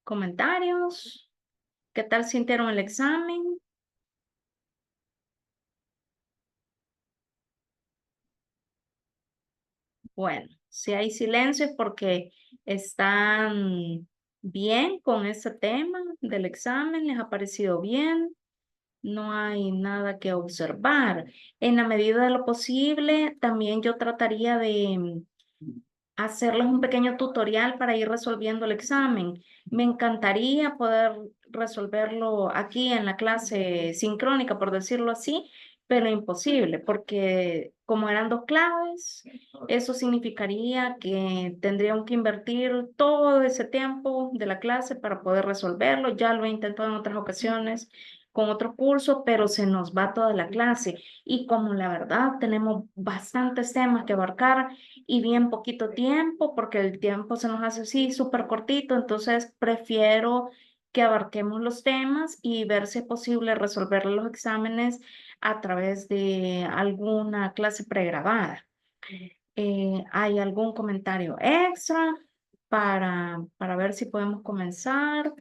¿Comentarios? ¿Qué tal sintieron el examen? Bueno, si hay silencio es porque están bien con ese tema del examen, les ha parecido bien, no hay nada que observar. En la medida de lo posible, también yo trataría de hacerles un pequeño tutorial para ir resolviendo el examen. Me encantaría poder resolverlo aquí en la clase sincrónica, por decirlo así, pero imposible, porque como eran dos claves, eso significaría que tendrían que invertir todo ese tiempo de la clase para poder resolverlo. Ya lo he intentado en otras ocasiones con otros cursos, pero se nos va toda la clase. Y como la verdad tenemos bastantes temas que abarcar, y bien poquito tiempo, porque el tiempo se nos hace así súper cortito, entonces prefiero que abarquemos los temas y ver si es posible resolver los exámenes a través de alguna clase pregrabada. ¿Hay algún comentario extra para ver si podemos comenzar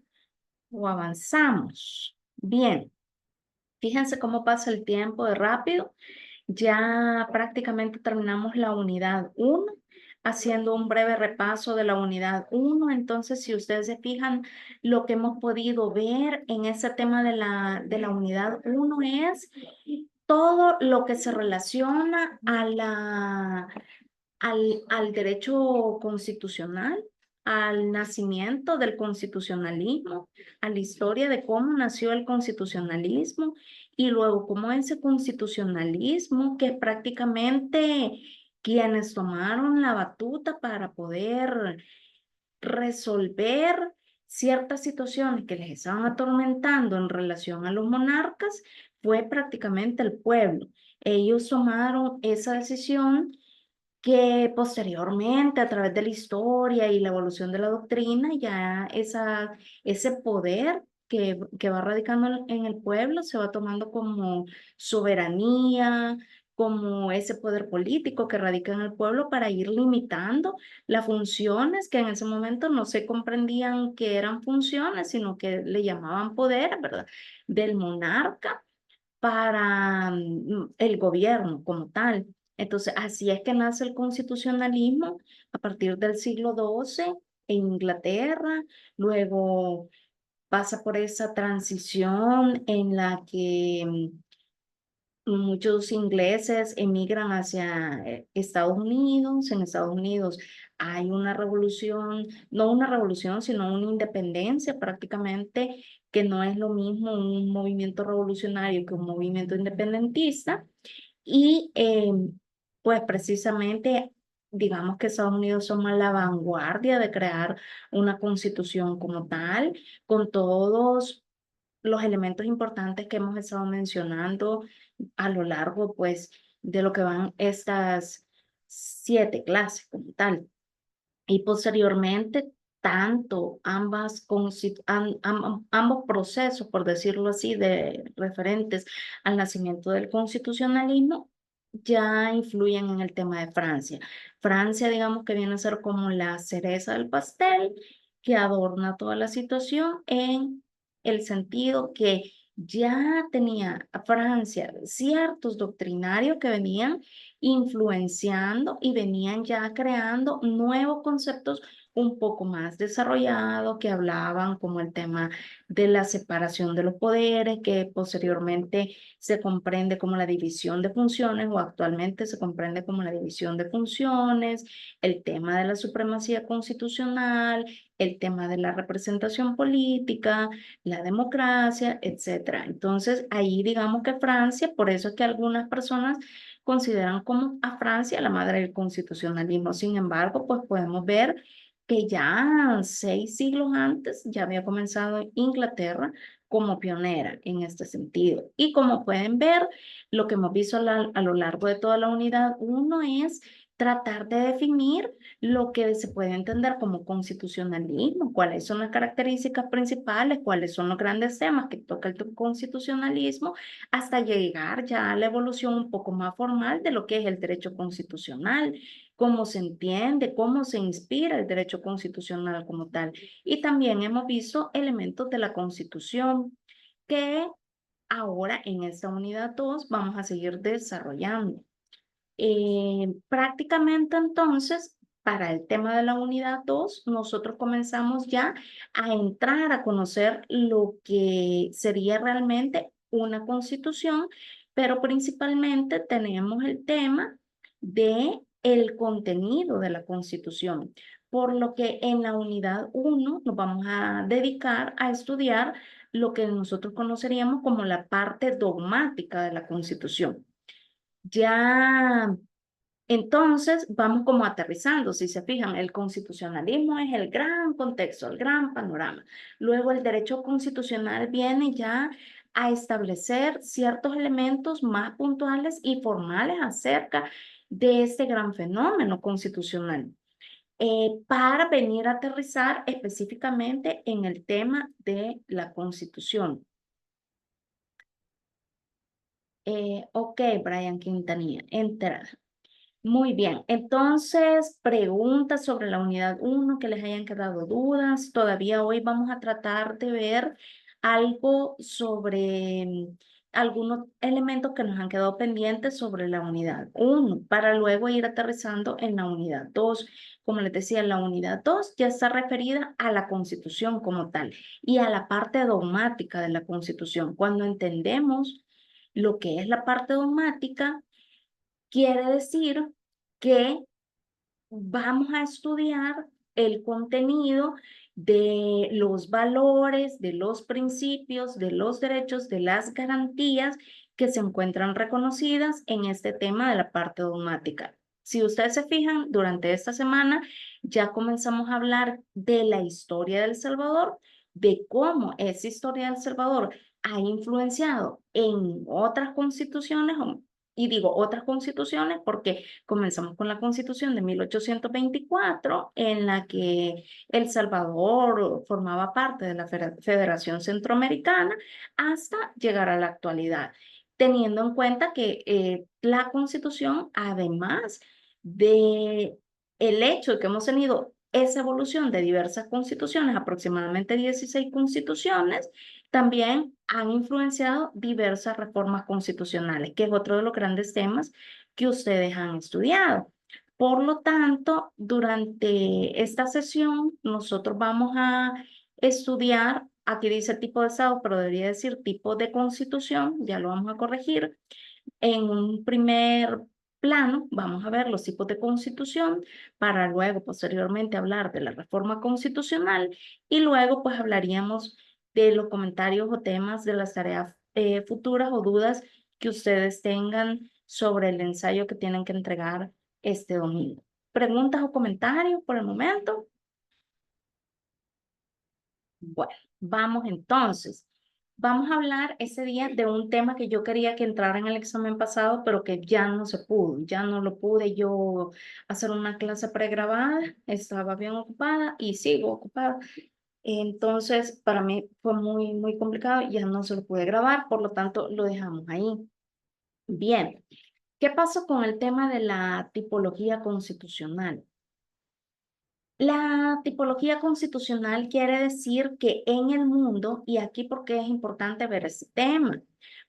o avanzamos? Bien, fíjense cómo pasa el tiempo de rápido. Ya prácticamente terminamos la unidad uno, haciendo un breve repaso de la unidad uno. Entonces, si ustedes se fijan, lo que hemos podido ver en ese tema de la unidad uno es todo lo que se relaciona al derecho constitucional, al nacimiento del constitucionalismo, a la historia de cómo nació el constitucionalismo y luego cómo ese constitucionalismo, que prácticamente quienes tomaron la batuta para poder resolver ciertas situaciones que les estaban atormentando en relación a los monarcas, fue prácticamente el pueblo. Ellos tomaron esa decisión que posteriormente, a través de la historia y la evolución de la doctrina, ya ese poder que va radicando en el pueblo se va tomando como soberanía, como ese poder político que radica en el pueblo para ir limitando las funciones que en ese momento no se comprendían que eran funciones, sino que le llamaban poder, ¿verdad? Del monarca para el gobierno como tal. Entonces, así es que nace el constitucionalismo a partir del siglo XII en Inglaterra, luego pasa por esa transición en la que muchos ingleses emigran hacia Estados Unidos. En Estados Unidos hay una revolución, no una revolución, sino una independencia prácticamente, que no es lo mismo un movimiento revolucionario que un movimiento independentista. Y pues precisamente, digamos que Estados Unidos somos la vanguardia de crear una constitución como tal, con todos los elementos importantes que hemos estado mencionando a lo largo, pues, de lo que van estas 7 clases como tal. Y posteriormente, tanto ambos procesos, por decirlo así, de referentes al nacimiento del constitucionalismo, ya influyen en el tema de Francia. Francia, digamos que viene a ser como la cereza del pastel que adorna toda la situación en el sentido que ya tenía a Francia ciertos doctrinarios que venían influenciando y venían ya creando nuevos conceptos un poco más desarrollados que hablaban como el tema de la separación de los poderes, que posteriormente se comprende como la división de funciones o actualmente se comprende como la división de funciones, el tema de la supremacía constitucional, el tema de la representación política, la democracia, etcétera. Entonces, ahí digamos que Francia, por eso es que algunas personas consideran como a Francia la madre del constitucionalismo. Sin embargo, pues podemos ver que ya 6 siglos antes ya había comenzado Inglaterra como pionera en este sentido. Y como pueden ver, lo que hemos visto a lo largo de toda la unidad uno es tratar de definir lo que se puede entender como constitucionalismo, cuáles son las características principales, cuáles son los grandes temas que toca el constitucionalismo, hasta llegar ya a la evolución un poco más formal de lo que es el derecho constitucional, cómo se entiende, cómo se inspira el derecho constitucional como tal. Y también hemos visto elementos de la Constitución que ahora en esta unidad 2 vamos a seguir desarrollando. Prácticamente entonces, para el tema de la unidad 2 nosotros comenzamos ya a entrar a conocer lo que sería realmente una constitución, pero principalmente tenemos el tema de el contenido de la constitución, por lo que en la unidad 1 nos vamos a dedicar a estudiar lo que nosotros conoceríamos como la parte dogmática de la constitución. Ya entonces, vamos como aterrizando, si se fijan, el constitucionalismo es el gran contexto, el gran panorama. Luego el derecho constitucional viene ya a establecer ciertos elementos más puntuales y formales acerca de este gran fenómeno constitucional, para venir a aterrizar específicamente en el tema de la constitución. Ok, Brian Quintanilla, entrada. Muy bien, entonces preguntas sobre la unidad 1 que les hayan quedado dudas. Todavía hoy vamos a tratar de ver algo sobre algunos elementos que nos han quedado pendientes sobre la unidad 1 para luego ir aterrizando en la unidad 2. Como les decía, la unidad 2 ya está referida a la Constitución como tal y a la parte dogmática de la Constitución. Cuando entendemos lo que es la parte dogmática, quiere decir que vamos a estudiar el contenido de los valores, de los principios, de los derechos, de las garantías que se encuentran reconocidas en este tema de la parte dogmática. Si ustedes se fijan, durante esta semana ya comenzamos a hablar de la historia del Salvador, de cómo esa historia del Salvador ha influenciado en otras constituciones, y digo otras constituciones porque comenzamos con la Constitución de 1824, en la que El Salvador formaba parte de la Federación Centroamericana, hasta llegar a la actualidad, teniendo en cuenta que la Constitución, además de el hecho de que hemos tenido esa evolución de diversas constituciones, aproximadamente 16 constituciones, también han influenciado diversas reformas constitucionales, que es otro de los grandes temas que ustedes han estudiado. Por lo tanto, durante esta sesión, nosotros vamos a estudiar, aquí dice tipo de Estado, pero debería decir tipo de Constitución, ya lo vamos a corregir. En un primer plano, vamos a ver los tipos de Constitución, para luego, posteriormente, hablar de la reforma constitucional, y luego, pues, hablaríamos de los comentarios o temas de las tareas futuras o dudas que ustedes tengan sobre el ensayo que tienen que entregar este domingo. ¿Preguntas o comentarios por el momento? Bueno, vamos entonces. Vamos a hablar ese día de un tema que yo quería que entrara en el examen pasado, pero que ya no se pudo, ya no lo pude yo hacer una clase pregrabada, estaba bien ocupada y sigo ocupada. Entonces, para mí fue muy complicado, ya no se lo pude grabar, por lo tanto, lo dejamos ahí. Bien, ¿qué pasó con el tema de la tipología constitucional? La tipología constitucional quiere decir que en el mundo, y aquí porque es importante ver ese tema,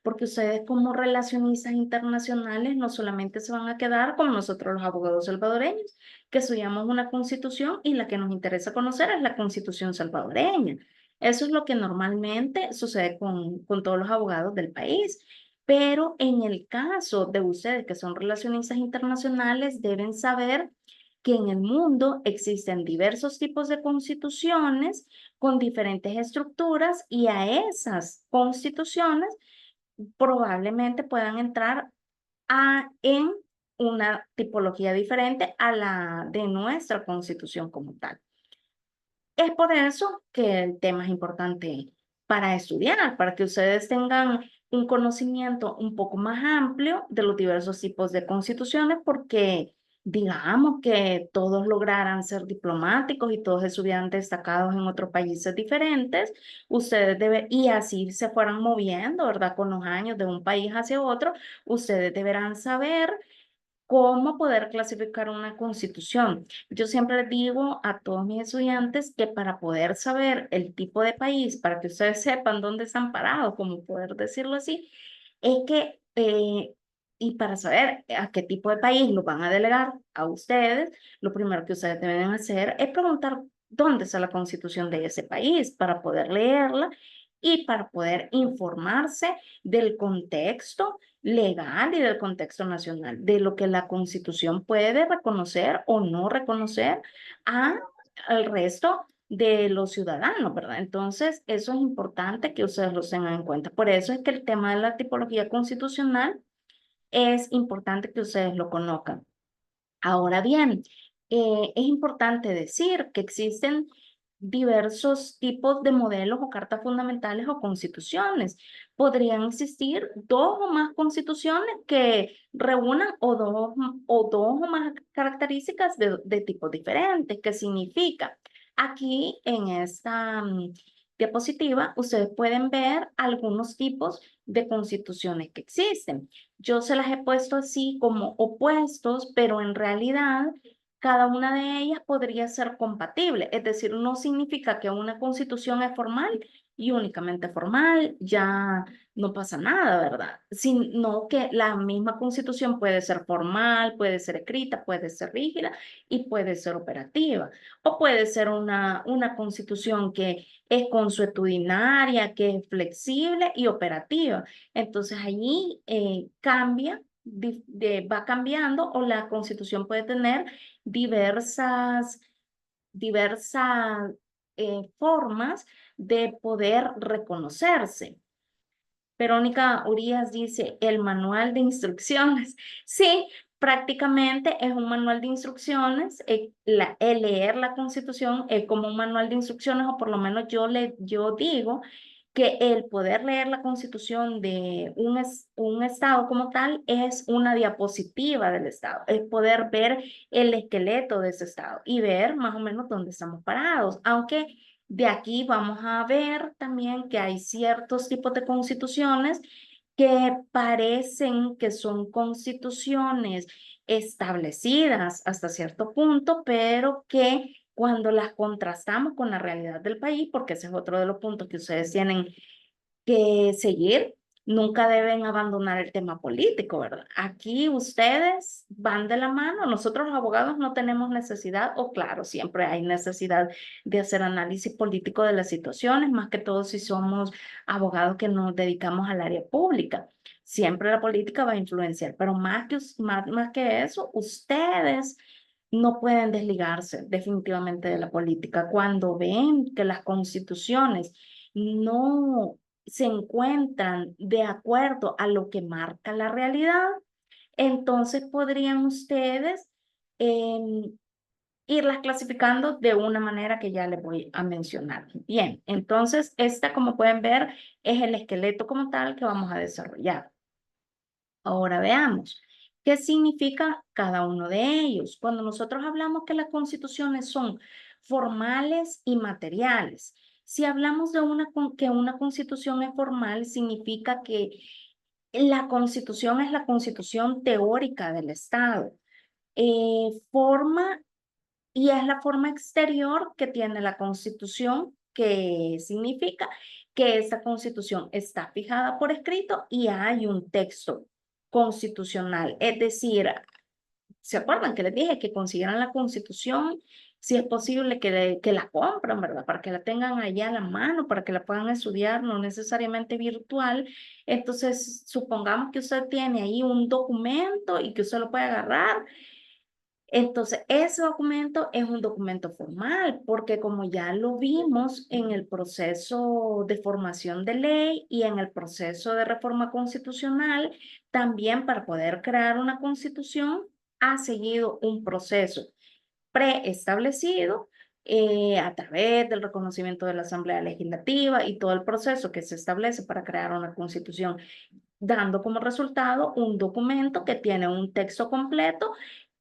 porque ustedes como relacionistas internacionales no solamente se van a quedar como nosotros los abogados salvadoreños, que estudiamos una constitución y la que nos interesa conocer es la constitución salvadoreña. Eso es lo que normalmente sucede con todos los abogados del país. Pero en el caso de ustedes que son relacionistas internacionales, deben saber que en el mundo existen diversos tipos de constituciones con diferentes estructuras, y a esas constituciones probablemente puedan entrar en una tipología diferente a la de nuestra constitución como tal. Es por eso que el tema es importante para estudiar, para que ustedes tengan un conocimiento un poco más amplio de los diversos tipos de constituciones, porque digamos que todos lograran ser diplomáticos y todos estuvieran destacados en otros países diferentes, ustedes deben, y así se fueran moviendo, ¿verdad? Con los años de un país hacia otro, ustedes deberán saber cómo poder clasificar una constitución. Yo siempre les digo a todos mis estudiantes que para poder saber el tipo de país, para que ustedes sepan dónde están parados, como poder decirlo así, es que, y para saber a qué tipo de país lo van a delegar a ustedes, lo primero que ustedes deben hacer es preguntar dónde está la constitución de ese país para poder leerla y para poder informarse del contexto legal y del contexto nacional, de lo que la Constitución puede reconocer o no reconocer a, al resto de los ciudadanos, ¿verdad? Entonces, eso es importante que ustedes lo tengan en cuenta. Por eso es que el tema de la tipología constitucional es importante que ustedes lo conozcan. Ahora bien, es importante decir que existen diversos tipos de modelos o cartas fundamentales o constituciones. Podrían existir dos o más constituciones que reúnan o dos o más características de tipos diferentes. ¿Qué significa? Aquí en esta diapositiva, ustedes pueden ver algunos tipos de constituciones que existen. Yo se las he puesto así como opuestos, pero en realidad cada una de ellas podría ser compatible. Es decir, no significa que una constitución es formal y únicamente formal, ya no pasa nada, ¿verdad? Sino que la misma constitución puede ser formal, puede ser escrita, puede ser rígida y puede ser operativa. O puede ser una constitución que es consuetudinaria, que es flexible y operativa. Entonces allí cambia, va cambiando o la constitución puede tener diversas, diversas formas de poder reconocerse. Verónica Urias dice, el manual de instrucciones. Sí, prácticamente es un manual de instrucciones. El leer la Constitución es como un manual de instrucciones, o por lo menos yo digo que el poder leer la Constitución de un estado como tal es una diapositiva del estado, es poder ver el esqueleto de ese estado y ver más o menos dónde estamos parados, aunque de aquí vamos a ver también que hay ciertos tipos de constituciones que parecen que son constituciones establecidas hasta cierto punto, pero que cuando las contrastamos con la realidad del país, porque ese es otro de los puntos que ustedes tienen que seguir, nunca deben abandonar el tema político, ¿verdad? Aquí ustedes van de la mano, nosotros los abogados no tenemos necesidad, o claro, siempre hay necesidad de hacer análisis político de las situaciones, más que todo si somos abogados que nos dedicamos al área pública. Siempre la política va a influenciar, pero más que eso, ustedes no pueden desligarse definitivamente de la política. Cuando ven que las constituciones no se encuentran de acuerdo a lo que marca la realidad, entonces podrían ustedes irlas clasificando de una manera que ya les voy a mencionar. Bien, entonces esta, como pueden ver, es el esqueleto como tal que vamos a desarrollar. Ahora veamos, ¿qué significa cada uno de ellos? Cuando nosotros hablamos que las constituciones son formales y materiales, si hablamos de que una constitución es formal, significa que la constitución es la constitución teórica del Estado. Forma y es la forma exterior que tiene la Constitución, que significa que esta Constitución está fijada por escrito y hay un texto constitucional. Es decir, ¿se acuerdan que les dije que consiguieran la Constitución? Si es posible que la compren, ¿verdad? Para que la tengan allá a la mano, para que la puedan estudiar, no necesariamente virtual. Entonces, supongamos que usted tiene ahí un documento y que usted lo puede agarrar. Entonces, ese documento es un documento formal, porque como ya lo vimos en el proceso de formación de ley y en el proceso de reforma constitucional, también para poder crear una constitución ha seguido un proceso preestablecido a través del reconocimiento de la Asamblea Legislativa y todo el proceso que se establece para crear una constitución, dando como resultado un documento que tiene un texto completo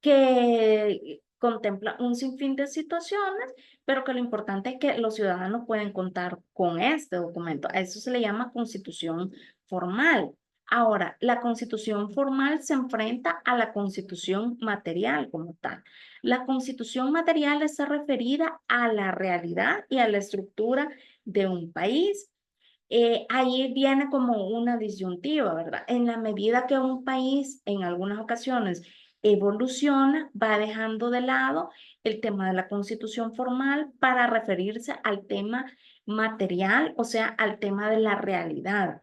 que contempla un sinfín de situaciones, pero que lo importante es que los ciudadanos pueden contar con este documento. A eso se le llama constitución formal. Ahora, la constitución formal se enfrenta a la constitución material como tal. La constitución material está referida a la realidad y a la estructura de un país. Ahí viene como una disyuntiva, ¿verdad? En la medida que un país en algunas ocasiones evoluciona, va dejando de lado el tema de la constitución formal para referirse al tema material, o sea, al tema de la realidad.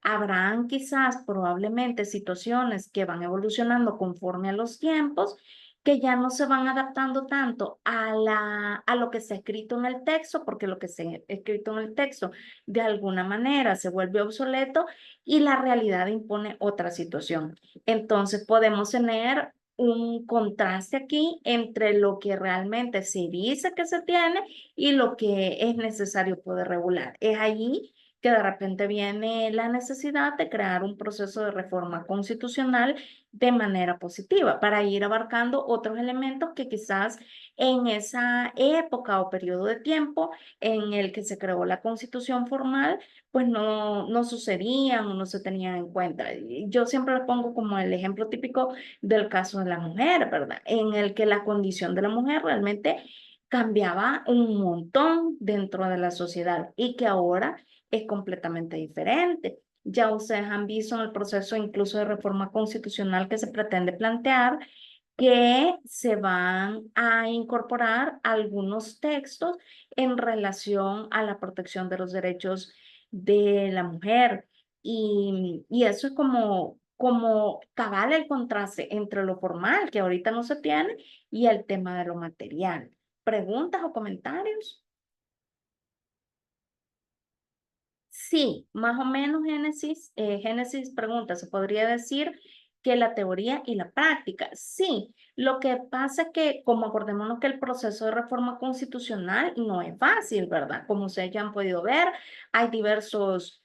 Habrán quizás probablemente situaciones que van evolucionando conforme a los tiempos, que ya no se van adaptando tanto a lo que está escrito en el texto, porque lo que está escrito en el texto de alguna manera se vuelve obsoleto y la realidad impone otra situación. Entonces podemos tener un contraste aquí entre lo que realmente se dice que se tiene y lo que es necesario poder regular. Es allí que de repente viene la necesidad de crear un proceso de reforma constitucional de manera positiva para ir abarcando otros elementos que quizás en esa época o periodo de tiempo en el que se creó la constitución formal, pues no sucedían o no se tenían en cuenta. Y yo siempre lo pongo como el ejemplo típico del caso de la mujer, ¿verdad? En el que la condición de la mujer realmente cambiaba un montón dentro de la sociedad y que ahora es completamente diferente. Ya ustedes han visto en el proceso incluso de reforma constitucional que se pretende plantear que se van a incorporar algunos textos en relación a la protección de los derechos de la mujer. Y eso es como cabal el contraste entre lo formal, que ahorita no se tiene, y el tema de lo material. ¿Preguntas o comentarios? Sí, más o menos Génesis pregunta, se podría decir que la teoría y la práctica. Sí, lo que pasa es que, como acordémonos que el proceso de reforma constitucional no es fácil, ¿verdad? Como ustedes ya han podido ver, hay diversos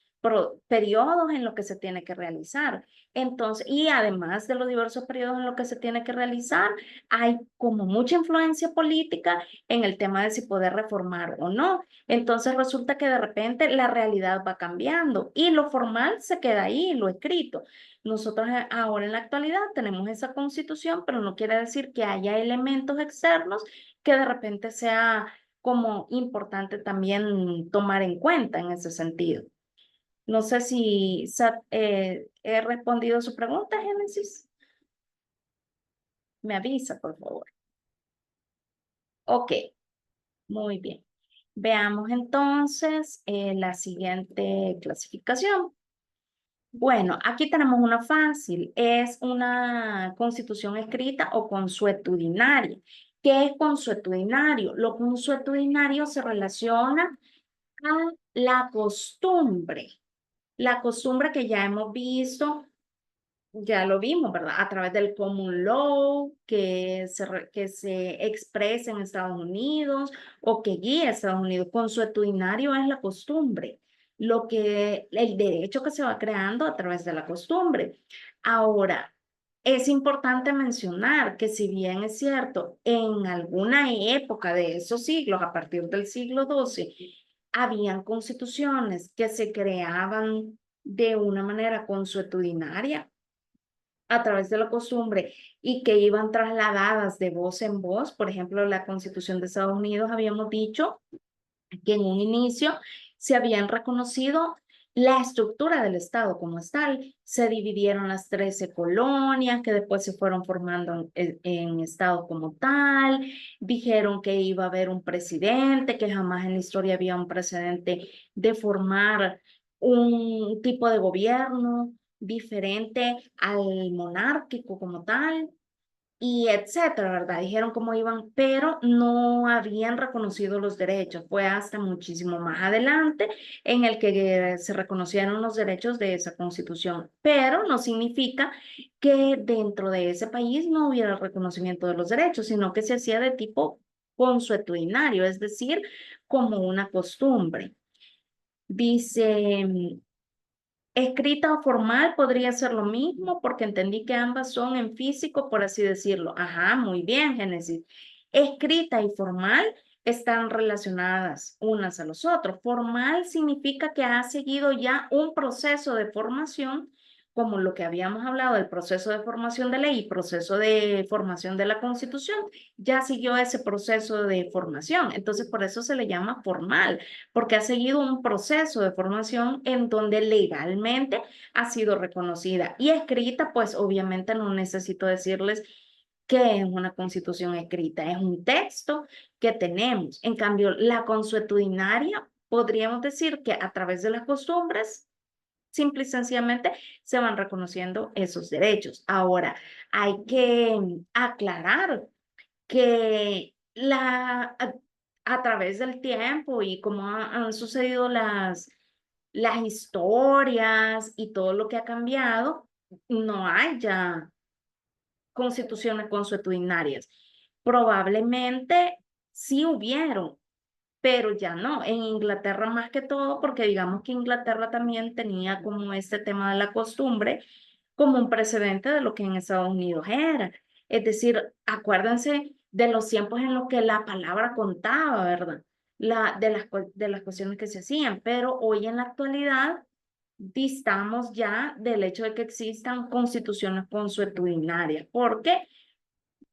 periodos en los que se tiene que realizar. Entonces, y además de los diversos periodos en los que se tiene que realizar, hay como mucha influencia política en el tema de si poder reformar o no. Entonces resulta que de repente la realidad va cambiando y lo formal se queda ahí, lo escrito. Nosotros ahora en la actualidad tenemos esa constitución, pero no quiere decir que haya elementos externos que de repente sea como importante también tomar en cuenta en ese sentido. No sé si he respondido a su pregunta, Génesis. Me avisa, por favor. Ok, muy bien. Veamos entonces la siguiente clasificación. Bueno, aquí tenemos una fácil, es una constitución escrita o consuetudinaria. ¿Qué es consuetudinario? Lo consuetudinario se relaciona a la costumbre que ya hemos visto, ya lo vimos, ¿verdad? A través del common law que se expresa en Estados Unidos o que guía a Estados Unidos. Consuetudinario es la costumbre, el derecho que se va creando a través de la costumbre. Ahora, es importante mencionar que si bien es cierto, en alguna época de esos siglos, a partir del siglo XII, habían constituciones que se creaban de una manera consuetudinaria a través de la costumbre y que iban trasladadas de voz en voz. Por ejemplo, la Constitución de Estados Unidos habíamos dicho que en un inicio se habían reconocido la estructura del Estado como tal. Se dividieron las 13 colonias que después se fueron formando en Estado como tal. Dijeron que iba a haber un presidente, que jamás en la historia había un precedente de formar un tipo de gobierno diferente al monárquico como tal y etcétera, ¿verdad? Dijeron cómo iban, pero no habían reconocido los derechos. Fue hasta muchísimo más adelante en el que se reconocieron los derechos de esa constitución, pero no significa que dentro de ese país no hubiera reconocimiento de los derechos, sino que se hacía de tipo consuetudinario, es decir, como una costumbre. Dice, escrita o formal podría ser lo mismo porque entendí que ambas son en físico, por así decirlo. Ajá, muy bien, Génesis. Escrita y formal están relacionadas unas a los otros. Formal significa que ha seguido ya un proceso de formación como lo que habíamos hablado del proceso de formación de ley y proceso de formación de la Constitución, ya siguió ese proceso de formación. Entonces, por eso se le llama formal, porque ha seguido un proceso de formación en donde legalmente ha sido reconocida y escrita, pues obviamente no necesito decirles que es una constitución escrita, es un texto que tenemos. En cambio, la consuetudinaria, podríamos decir que a través de las costumbres, simple y sencillamente se van reconociendo esos derechos. Ahora, hay que aclarar que a través del tiempo y como han sucedido las historias y todo lo que ha cambiado, no hay ya constituciones consuetudinarias. Probablemente sí hubieron, pero ya no. En Inglaterra más que todo, porque digamos que Inglaterra también tenía como este tema de la costumbre como un precedente de lo que en Estados Unidos era. Es decir, acuérdense de los tiempos en los que la palabra contaba, ¿verdad? De las cuestiones que se hacían, pero hoy en la actualidad distamos ya del hecho de que existan constituciones consuetudinarias, porque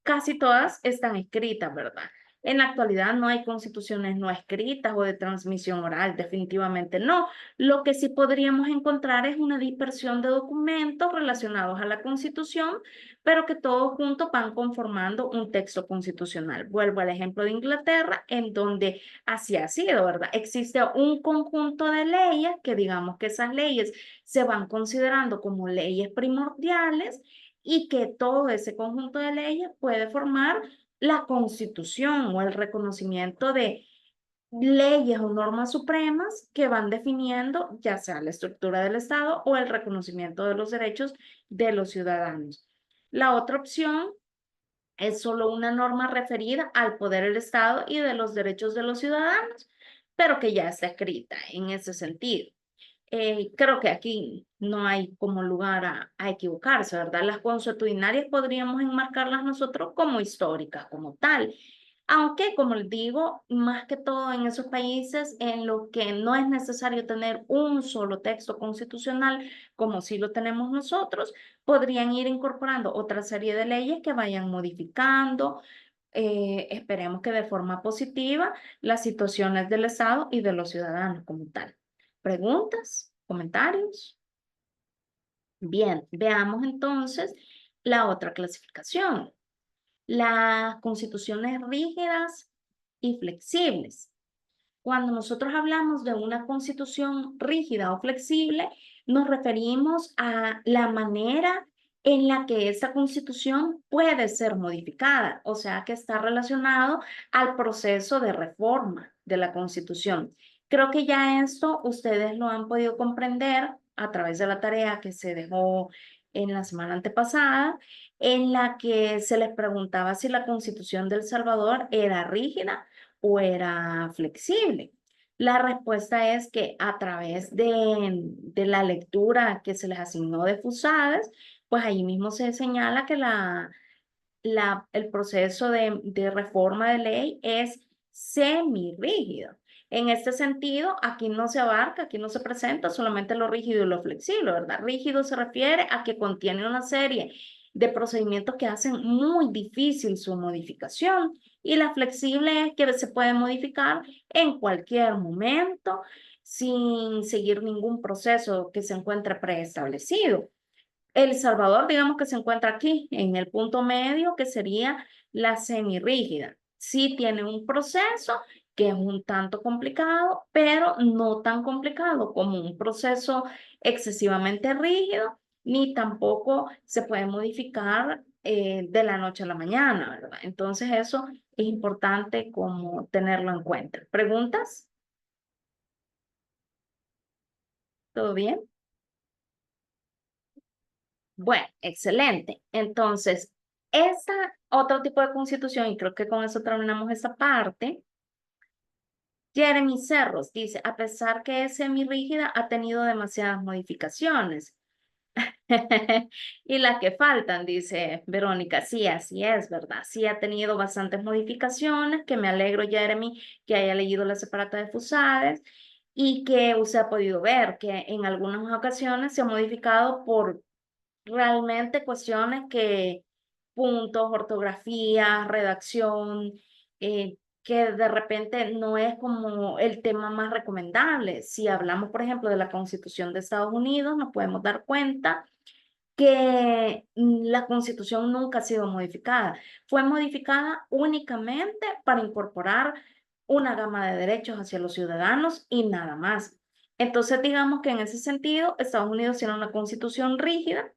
casi todas están escritas, ¿verdad? En la actualidad no hay constituciones no escritas o de transmisión oral, definitivamente no. Lo que sí podríamos encontrar es una dispersión de documentos relacionados a la Constitución, pero que todos juntos van conformando un texto constitucional. Vuelvo al ejemplo de Inglaterra, en donde así ha sido, ¿verdad? Existe un conjunto de leyes que digamos que esas leyes se van considerando como leyes primordiales y que todo ese conjunto de leyes puede formar la constitución o el reconocimiento de leyes o normas supremas que van definiendo ya sea la estructura del Estado o el reconocimiento de los derechos de los ciudadanos. La otra opción es solo una norma referida al poder del Estado y de los derechos de los ciudadanos, pero que ya está escrita en ese sentido. Creo que aquí no hay como lugar a equivocarse, ¿verdad? Las consuetudinarias podríamos enmarcarlas nosotros como históricas, como tal. Aunque, como les digo, más que todo en esos países en los que no es necesario tener un solo texto constitucional, como sí lo tenemos nosotros, podrían ir incorporando otra serie de leyes que vayan modificando, esperemos que de forma positiva, las situaciones del Estado y de los ciudadanos como tal. ¿Preguntas? ¿Comentarios? Bien, veamos entonces la otra clasificación. Las constituciones rígidas y flexibles. Cuando nosotros hablamos de una constitución rígida o flexible, nos referimos a la manera en la que esa constitución puede ser modificada, o sea, que está relacionado al proceso de reforma de la constitución. Creo que ya esto ustedes lo han podido comprender a través de la tarea que se dejó en la semana antepasada, en la que se les preguntaba si la constitución de El Salvador era rígida o era flexible. La respuesta es que a través de la lectura que se les asignó de FUSADES, pues ahí mismo se señala que el proceso de reforma de ley es semirrígido. En este sentido, aquí no se abarca, aquí no se presenta solamente lo rígido y lo flexible, ¿verdad? Rígido se refiere a que contiene una serie de procedimientos que hacen muy difícil su modificación y la flexible es que se puede modificar en cualquier momento sin seguir ningún proceso que se encuentre preestablecido. El Salvador, digamos que se encuentra aquí, en el punto medio, que sería la semirrígida. Sí tiene un proceso que es un tanto complicado, pero no tan complicado como un proceso excesivamente rígido, ni tampoco se puede modificar de la noche a la mañana, ¿verdad? Entonces eso es importante como tenerlo en cuenta. ¿Preguntas? ¿Todo bien? Bueno, excelente. Entonces, esa otro tipo de constitución, y creo que con eso terminamos esa parte. Jeremy Cerros dice, a pesar que es semirrígida, ha tenido demasiadas modificaciones. Y las que faltan, dice Verónica, sí, así es, ¿verdad? Sí ha tenido bastantes modificaciones, que me alegro, Jeremy, que haya leído la separata de Fusades y que usted ha podido ver que en algunas ocasiones se ha modificado por realmente cuestiones que, puntos, ortografía, redacción, que de repente no es como el tema más recomendable. Si hablamos, por ejemplo, de la Constitución de Estados Unidos, nos podemos dar cuenta que la Constitución nunca ha sido modificada. Fue modificada únicamente para incorporar una gama de derechos hacia los ciudadanos y nada más. Entonces, digamos que en ese sentido, Estados Unidos tiene una constitución rígida,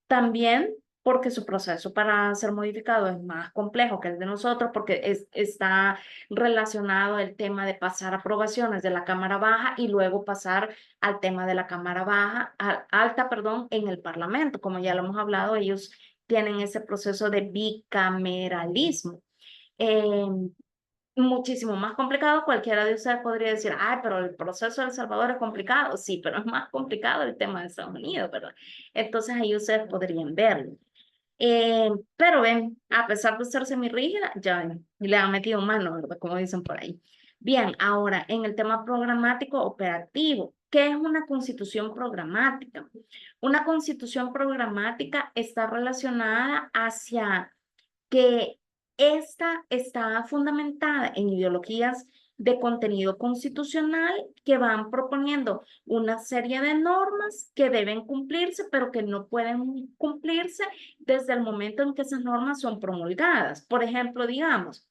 también porque su proceso para ser modificado es más complejo que el de nosotros, porque está relacionado el tema de pasar aprobaciones de la Cámara Baja y luego pasar al tema de la Cámara Baja, alta, perdón, en el Parlamento. Como ya lo hemos hablado, ellos tienen ese proceso de bicameralismo. Eh, Muchísimo más complicado. Cualquiera de ustedes podría decir, ay, pero el proceso de El Salvador es complicado. Sí, pero es más complicado el tema de Estados Unidos, ¿verdad? Entonces ahí ustedes podrían verlo. Pero ven, a pesar de ser semirrígida, ya ven, le han metido mano, ¿verdad? Como dicen por ahí. Bien, ahora en el tema programático operativo, ¿qué es una constitución programática? Una constitución programática está relacionada hacia que esta está fundamentada en ideologías de contenido constitucional que van proponiendo una serie de normas que deben cumplirse, pero que no pueden cumplirse desde el momento en que esas normas son promulgadas. Por ejemplo, digamos,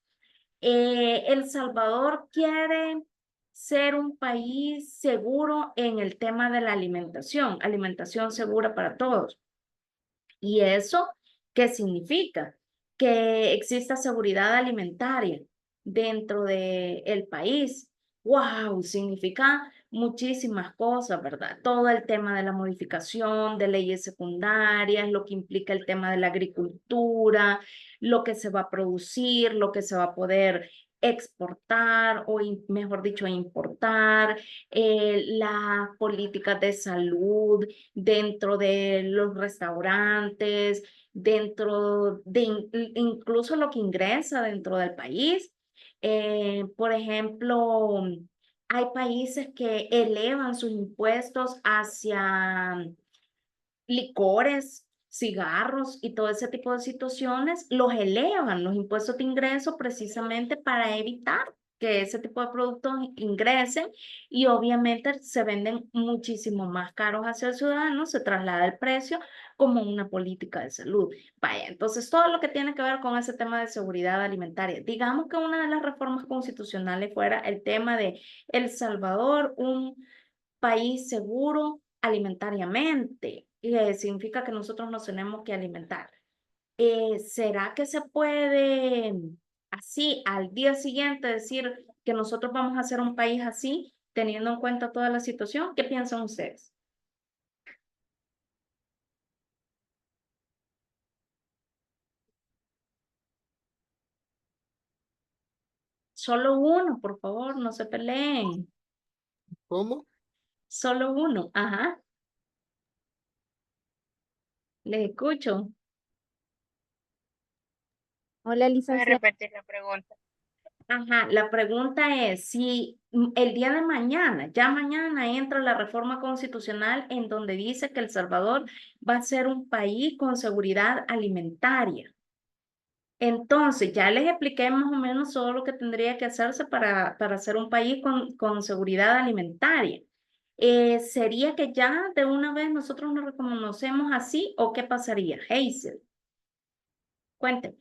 El Salvador quiere ser un país seguro en el tema de la alimentación segura para todos. ¿Y eso qué significa? Que exista seguridad alimentaria dentro del país. ¡Wow! Significa muchísimas cosas, ¿verdad? Todo el tema de la modificación de leyes secundarias, lo que implica el tema de la agricultura, lo que se va a producir, lo que se va a poder exportar o, mejor dicho, importar, las políticas de salud dentro de los restaurantes, dentro de incluso lo que ingresa dentro del país. Por ejemplo, hay países que elevan sus impuestos hacia licores, cigarros y todo ese tipo de situaciones, los elevan los impuestos de ingreso precisamente para evitar que ese tipo de productos ingresen y obviamente se venden muchísimo más caros hacia el ciudadano, se traslada el precio como una política de salud. Vaya, entonces todo lo que tiene que ver con ese tema de seguridad alimentaria. Digamos que una de las reformas constitucionales fuera el tema de El Salvador, un país seguro alimentariamente, y significa que nosotros nos tenemos que alimentar. ¿Será que se puede así al día siguiente decir que nosotros vamos a ser un país así, teniendo en cuenta toda la situación? ¿Qué piensan ustedes? Solo uno, por favor, no se peleen. ¿Cómo? Solo uno, ajá, les escucho. Hola, ¿Puedes licenciada. repetir la pregunta? Ajá, la pregunta es si el día de mañana, ya mañana entra la reforma constitucional en donde dice que El Salvador va a ser un país con seguridad alimentaria. Entonces, ya les expliqué más o menos todo lo que tendría que hacerse para ser un país con seguridad alimentaria. ¿Sería que ya de una vez nosotros nos reconocemos así o qué pasaría? Hazel, cuénteme.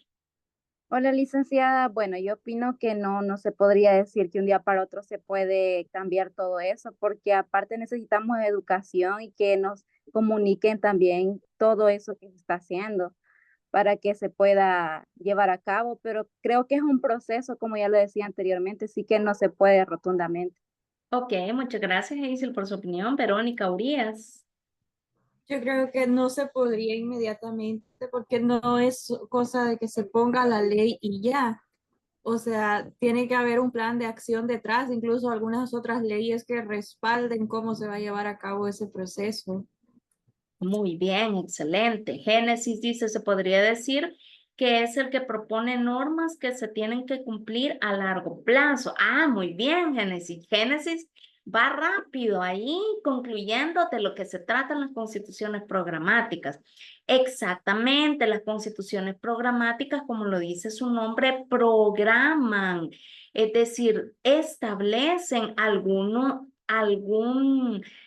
Hola, licenciada. Bueno, yo opino que no se podría decir que un día para otro se puede cambiar todo eso, porque aparte necesitamos educación y que nos comuniquen también todo eso que se está haciendo para que se pueda llevar a cabo, pero creo que es un proceso, como ya lo decía anteriormente, sí que no se puede rotundamente. Ok, muchas gracias, Hazel, por su opinión. Verónica Urías. Yo creo que no se podría inmediatamente porque no es cosa de que se ponga la ley y ya. O sea, tiene que haber un plan de acción detrás, incluso algunas otras leyes que respalden cómo se va a llevar a cabo ese proceso. Muy bien, excelente. Génesis dice, se podría decir que es el que propone normas que se tienen que cumplir a largo plazo. Ah, muy bien, Génesis. Génesis Va rápido ahí, concluyendo de lo que se tratan las constituciones programáticas. Exactamente, las constituciones programáticas, como lo dice su nombre, programan, es decir, establecen algún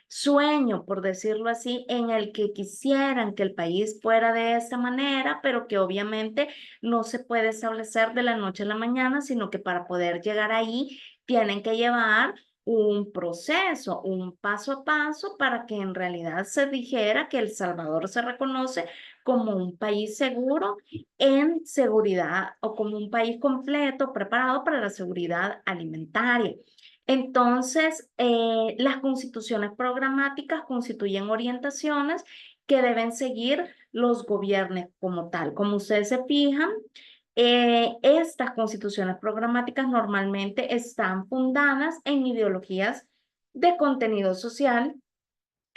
sueño, por decirlo así, en el que quisieran que el país fuera de esta manera, pero que obviamente no se puede establecer de la noche a la mañana, sino que para poder llegar ahí tienen que llevar un proceso, un paso a paso para que en realidad se dijera que El Salvador se reconoce como un país seguro en seguridad o como un país completo preparado para la seguridad alimentaria. Entonces, las constituciones programáticas constituyen orientaciones que deben seguir los gobiernos como tal. Como ustedes se fijan, estas constituciones programáticas normalmente están fundadas en ideologías de contenido social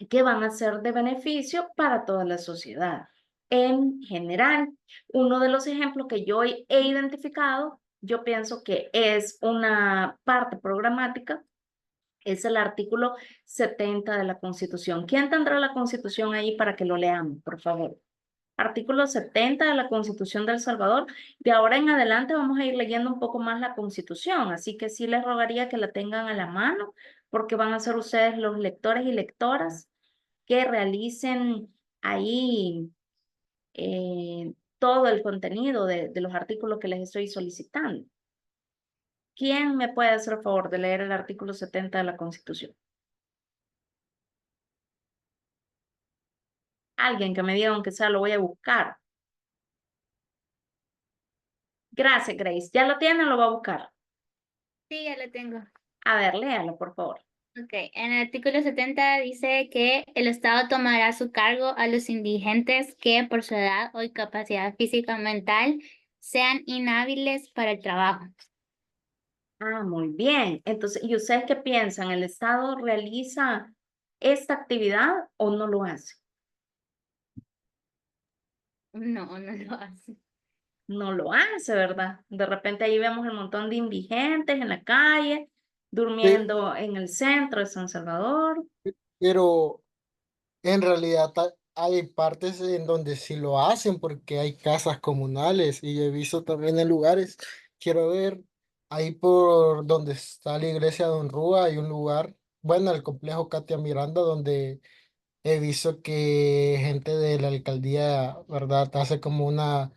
que van a ser de beneficio para toda la sociedad. En general, uno de los ejemplos que yo he identificado, yo pienso que es una parte programática, es el artículo 70 de la Constitución. ¿Quién tendrá la Constitución ahí para que lo leamos, por favor? Artículo 70 de la Constitución de El Salvador. De ahora en adelante vamos a ir leyendo un poco más la Constitución, así que sí les rogaría que la tengan a la mano, porque van a ser ustedes los lectores y lectoras que realicen ahí todo el contenido de los artículos que les estoy solicitando. ¿Quién me puede hacer el favor de leer el artículo 70 de la Constitución? Alguien que me diga, aunque sea, lo voy a buscar. Gracias, Grace. ¿Ya lo tiene o lo va a buscar? Sí, ya lo tengo. A ver, léalo, por favor. Ok, en el artículo 70 dice que el Estado tomará a su cargo a los indigentes que por su edad o incapacidad física o mental sean inhábiles para el trabajo. Ah, muy bien. Entonces, ¿y ustedes qué piensan? ¿El Estado realiza esta actividad o no lo hace? No, no lo hace. No lo hace, ¿verdad? De repente ahí vemos un montón de indigentes en la calle, Pe- durmiendo en el centro de San Salvador. Pero en realidad hay partes en donde sí lo hacen porque hay casas comunales y he visto también en lugares, quiero ver, ahí por donde está la iglesia de Don Rúa hay un lugar, bueno, el complejo Katia Miranda, donde he visto que gente de la alcaldía, ¿verdad? Hace como una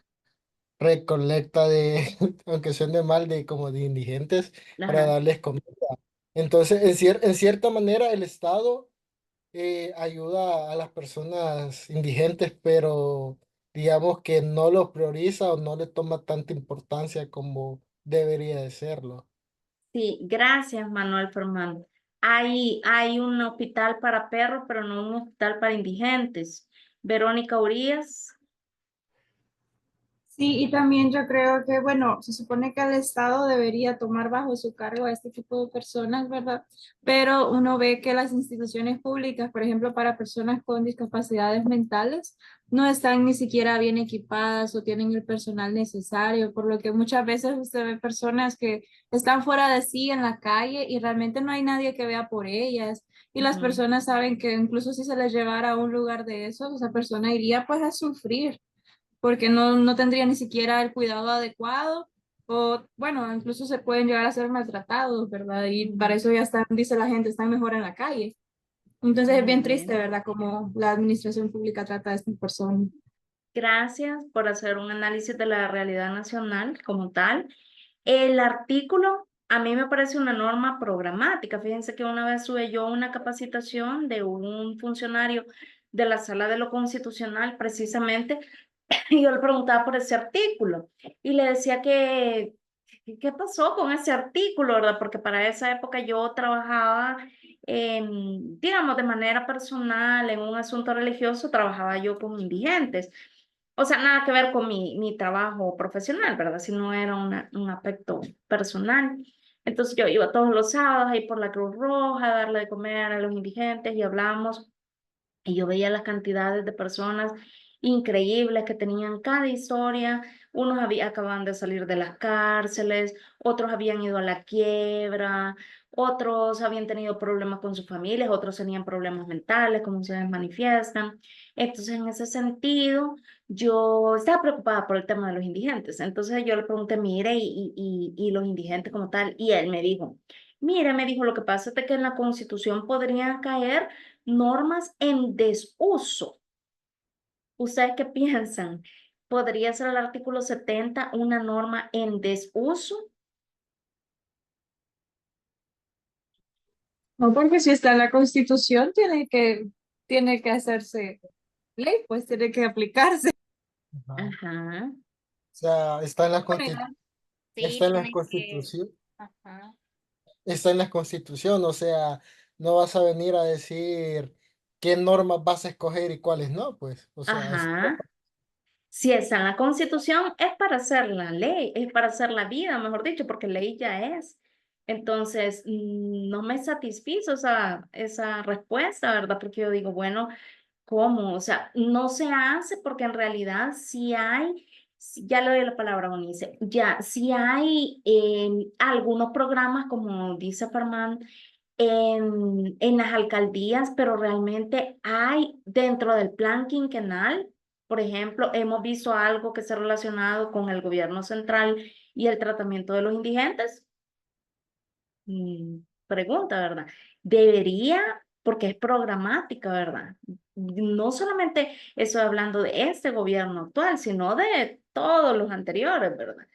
recolecta de, aunque suene mal, de como de indigentes para Ajá. darles comida. Entonces, en cierta manera, el Estado ayuda a las personas indigentes, pero digamos que no los prioriza o no le toma tanta importancia como debería de serlo. Sí, gracias, Manuel Fernando. Hay un hospital para perros, pero no un hospital para indigentes. Verónica Urías. Sí, y también yo creo que, bueno, se supone que el Estado debería tomar bajo su cargo a este tipo de personas, ¿verdad? Pero uno ve que las instituciones públicas, por ejemplo, para personas con discapacidades mentales, no están ni siquiera bien equipadas o tienen el personal necesario, por lo que muchas veces usted ve personas que están fuera de sí en la calle y realmente no hay nadie que vea por ellas. Y las Ujú. personas saben que incluso si se les llevara a un lugar de eso, esa persona iría pues a sufrir porque no tendría ni siquiera el cuidado adecuado o, bueno, incluso se pueden llegar a ser maltratados, ¿verdad? Y para Ujú. eso ya están, dice la gente, están mejor en la calle. Entonces es Muy bien triste, bien. ¿verdad? Como la administración pública trata a estas personas. Gracias por hacer un análisis de la realidad nacional como tal. El artículo a mí me parece una norma programática. Fíjense que una vez tuve yo una capacitación de un funcionario de la Sala de lo Constitucional precisamente y yo le preguntaba por ese artículo y le decía que qué pasó con ese artículo, ¿verdad? Porque para esa época yo trabajaba, digamos, de manera personal en un asunto religioso, trabajaba yo con indigentes. O sea, nada que ver con mi trabajo profesional, ¿verdad? Si no era un aspecto personal. Entonces yo iba todos los sábados ahí por la Cruz Roja a darle de comer a los indigentes y hablábamos y yo veía las cantidades de personas increíbles que tenían cada historia. Acababan de salir de las cárceles, otros habían ido a la quiebra, otros habían tenido problemas con sus familias, otros tenían problemas mentales, como ustedes manifiestan. Entonces, en ese sentido, yo estaba preocupada por el tema de los indigentes. Entonces, yo le pregunté, mire, y los indigentes como tal, y él me dijo, mire, me dijo, lo que pasa es de que en la Constitución podrían caer normas en desuso. ¿Ustedes qué piensan? ¿Podría ser el artículo 70 una norma en desuso? No, porque si está en la Constitución, tiene que hacerse ley, pues tiene que aplicarse. Ajá. Ajá. O sea, Sí, está en la tiene que, constitución, ajá. está en la constitución, o sea, no vas a venir a decir qué normas vas a escoger y cuáles no, pues, o sea, Ajá. Si está en la Constitución, es para hacer la ley, es para hacer la vida, mejor dicho, porque ley ya es. Entonces, no me satisfizo esa respuesta, ¿verdad? Porque yo digo, bueno, ¿cómo? O sea, no se hace porque en realidad sí hay, ya le doy la palabra a Unice, ya sí hay algunos programas, como dice Fermán, en las alcaldías, pero realmente hay dentro del plan quinquenal, por ejemplo, hemos visto algo que se ha relacionado con el gobierno central y el tratamiento de los indigentes. Pregunta, ¿verdad? Debería, porque es programática, ¿verdad? No solamente estoy hablando de este gobierno actual, sino de todos los anteriores, ¿verdad?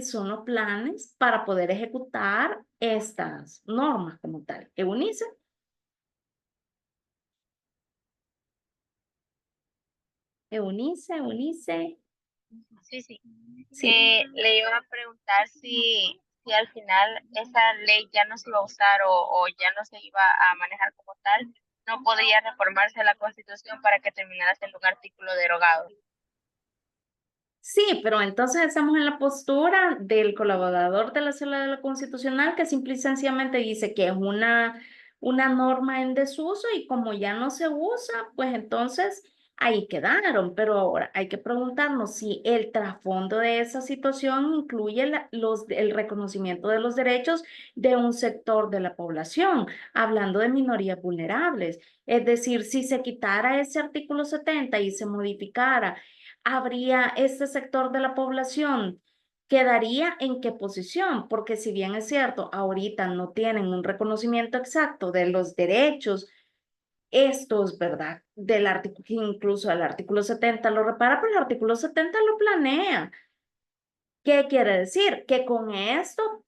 Son los planes para poder ejecutar estas normas como tal? Eunice, Eunice, Sí, sí. sí. Le iba a preguntar si al final esa ley ya no se iba a usar o ya no se iba a manejar como tal, no podría reformarse la Constitución para que terminara siendo un artículo derogado. Sí, pero entonces estamos en la postura del colaborador de la Sala de la Constitucional que simple y sencillamente dice que es una norma en desuso y como ya no se usa, pues entonces ahí quedaron. Pero ahora hay que preguntarnos si el trasfondo de esa situación incluye el reconocimiento de los derechos de un sector de la población, hablando de minorías vulnerables. Es decir, si se quitara ese artículo 70 y se modificara, habría este sector de la población, ¿quedaría en qué posición? Porque si bien es cierto, ahorita no tienen un reconocimiento exacto de los derechos, estos, ¿verdad? Del artículo, incluso el artículo 70 lo repara, pero el artículo 70 lo planea. ¿Qué quiere decir? Que con esto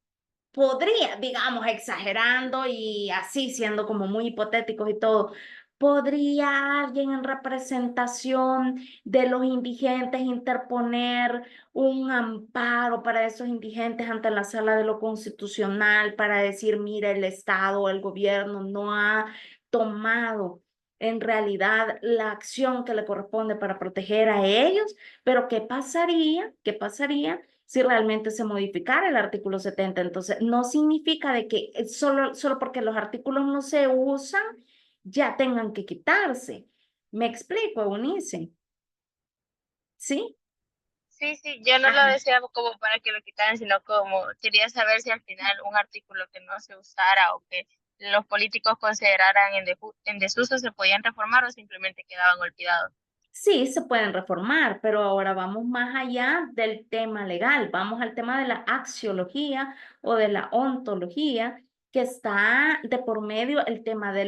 podría, digamos, exagerando y así siendo como muy hipotéticos y todo, ¿podría alguien en representación de los indigentes interponer un amparo para esos indigentes ante la Sala de lo Constitucional para decir, mira, el Estado, el gobierno no ha tomado en realidad la acción que le corresponde para proteger a ellos? Pero ¿qué pasaría? ¿Qué pasaría si realmente se modificara el artículo 70? Entonces, no significa de que solo porque los artículos no se usan, ya tengan que quitarse. ¿Me explico, Eunice? ¿Sí? Sí, sí, yo no lo Ajá. decía como para que lo quitaran, sino como quería saber si al final un artículo que no se usara o que los políticos consideraran en desuso se podían reformar o simplemente quedaban olvidados. Sí, se pueden reformar, pero ahora vamos más allá del tema legal, vamos al tema de la axiología o de la ontología, que está de por medio el tema de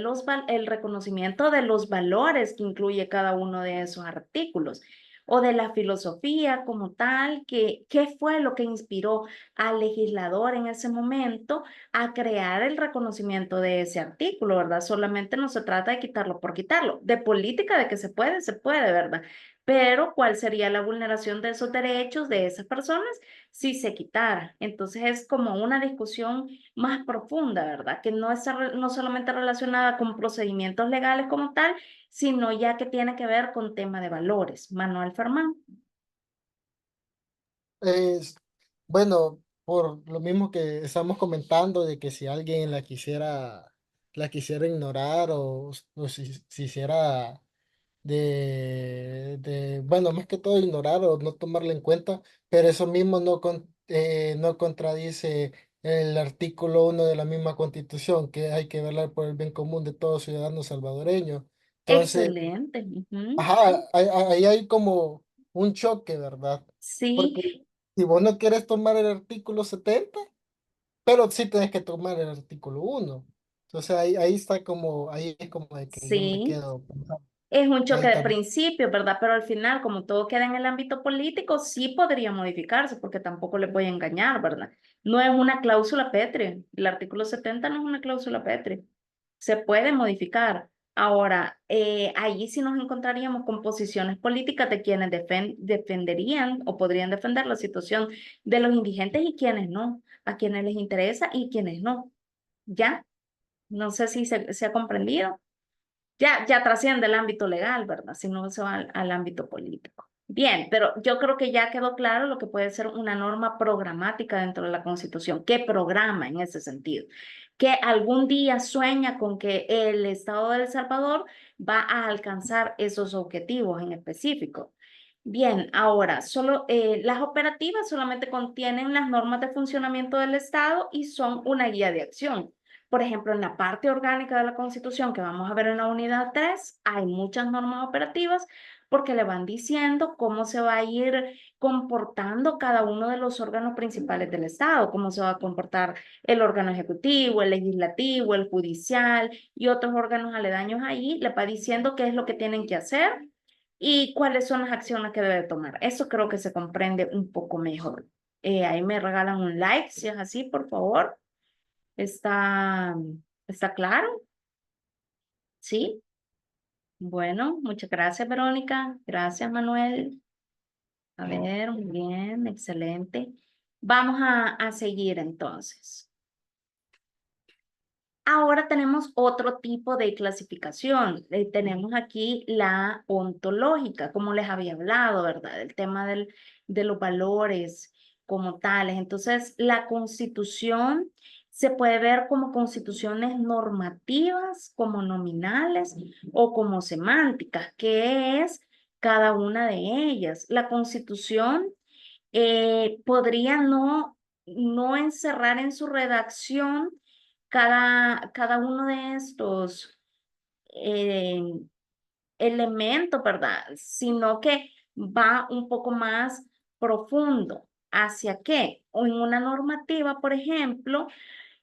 el reconocimiento de los valores que incluye cada uno de esos artículos, o de la filosofía como tal, qué fue lo que inspiró al legislador en ese momento a crear el reconocimiento de ese artículo, ¿verdad? Solamente no se trata de quitarlo por quitarlo. De política, de que se puede, ¿verdad? Pero ¿cuál sería la vulneración de esos derechos de esas personas si se quitara? Entonces es como una discusión más profunda, ¿verdad? Que no solamente relacionada con procedimientos legales como tal, sino ya que tiene que ver con tema de valores. Manuel Fermán. Es, bueno, por lo mismo que estamos comentando de que si alguien la quisiera ignorar o si hiciera bueno, más que todo ignorar o no tomarla en cuenta, pero eso mismo no contradice el artículo 1 de la misma Constitución, que hay que velar por el bien común de todos ciudadanos salvadoreños. Entonces, Excelente. Ujú. ajá, ahí hay como un choque, ¿verdad? Porque Sí, si vos no quieres tomar el artículo 70, pero sí tenés que tomar el artículo 1. Entonces ahí está como, ahí es como de que yo me sí. quedo pensando. Es un choque Ahí de también. principios, ¿verdad? Pero al final, como todo queda en el ámbito político, sí podría modificarse, porque tampoco le voy a engañar, ¿verdad? No es una cláusula pétrea. El artículo 70 no es una cláusula pétrea. Se puede modificar. Ahora, allí sí nos encontraríamos con posiciones políticas de quienes defenderían o podrían defender la situación de los indigentes y quienes no, a quienes les interesa y quienes no. ¿Ya? No sé si se ha comprendido. Ya trasciende el ámbito legal, ¿verdad? Si no se va al ámbito político. Bien, pero yo creo que ya quedó claro lo que puede ser una norma programática dentro de la Constitución. ¿Qué programa en ese sentido? Que algún día sueña con que el Estado de El Salvador va a alcanzar esos objetivos en específico. Bien, ahora, solo las operativas solamente contienen las normas de funcionamiento del Estado y son una guía de acción. Por ejemplo, en la parte orgánica de la Constitución que vamos a ver en la unidad 3, hay muchas normas operativas porque le van diciendo cómo se va a ir comportando cada uno de los órganos principales del Estado, cómo se va a comportar el órgano ejecutivo, el legislativo, el judicial y otros órganos aledaños ahí, le va diciendo qué es lo que tienen que hacer y cuáles son las acciones que debe tomar. Eso creo que se comprende un poco mejor. Ahí me regalan un like, si es así, por favor. ¿Está, está claro? ¿Sí? Bueno, muchas gracias, Verónica. Gracias, Manuel. A ver, muy bien, excelente. Vamos a seguir entonces. Ahora tenemos otro tipo de clasificación. Tenemos aquí la ontológica, como les había hablado, ¿verdad? El tema de los valores como tales. Entonces, la constitución se puede ver como constituciones normativas, como nominales o como semánticas. ¿Qué es cada una de ellas? La constitución podría no encerrar en su redacción cada uno de estos eh, elementos, ¿verdad? Sino que va un poco más profundo. ¿Hacia qué? O en una normativa, por ejemplo,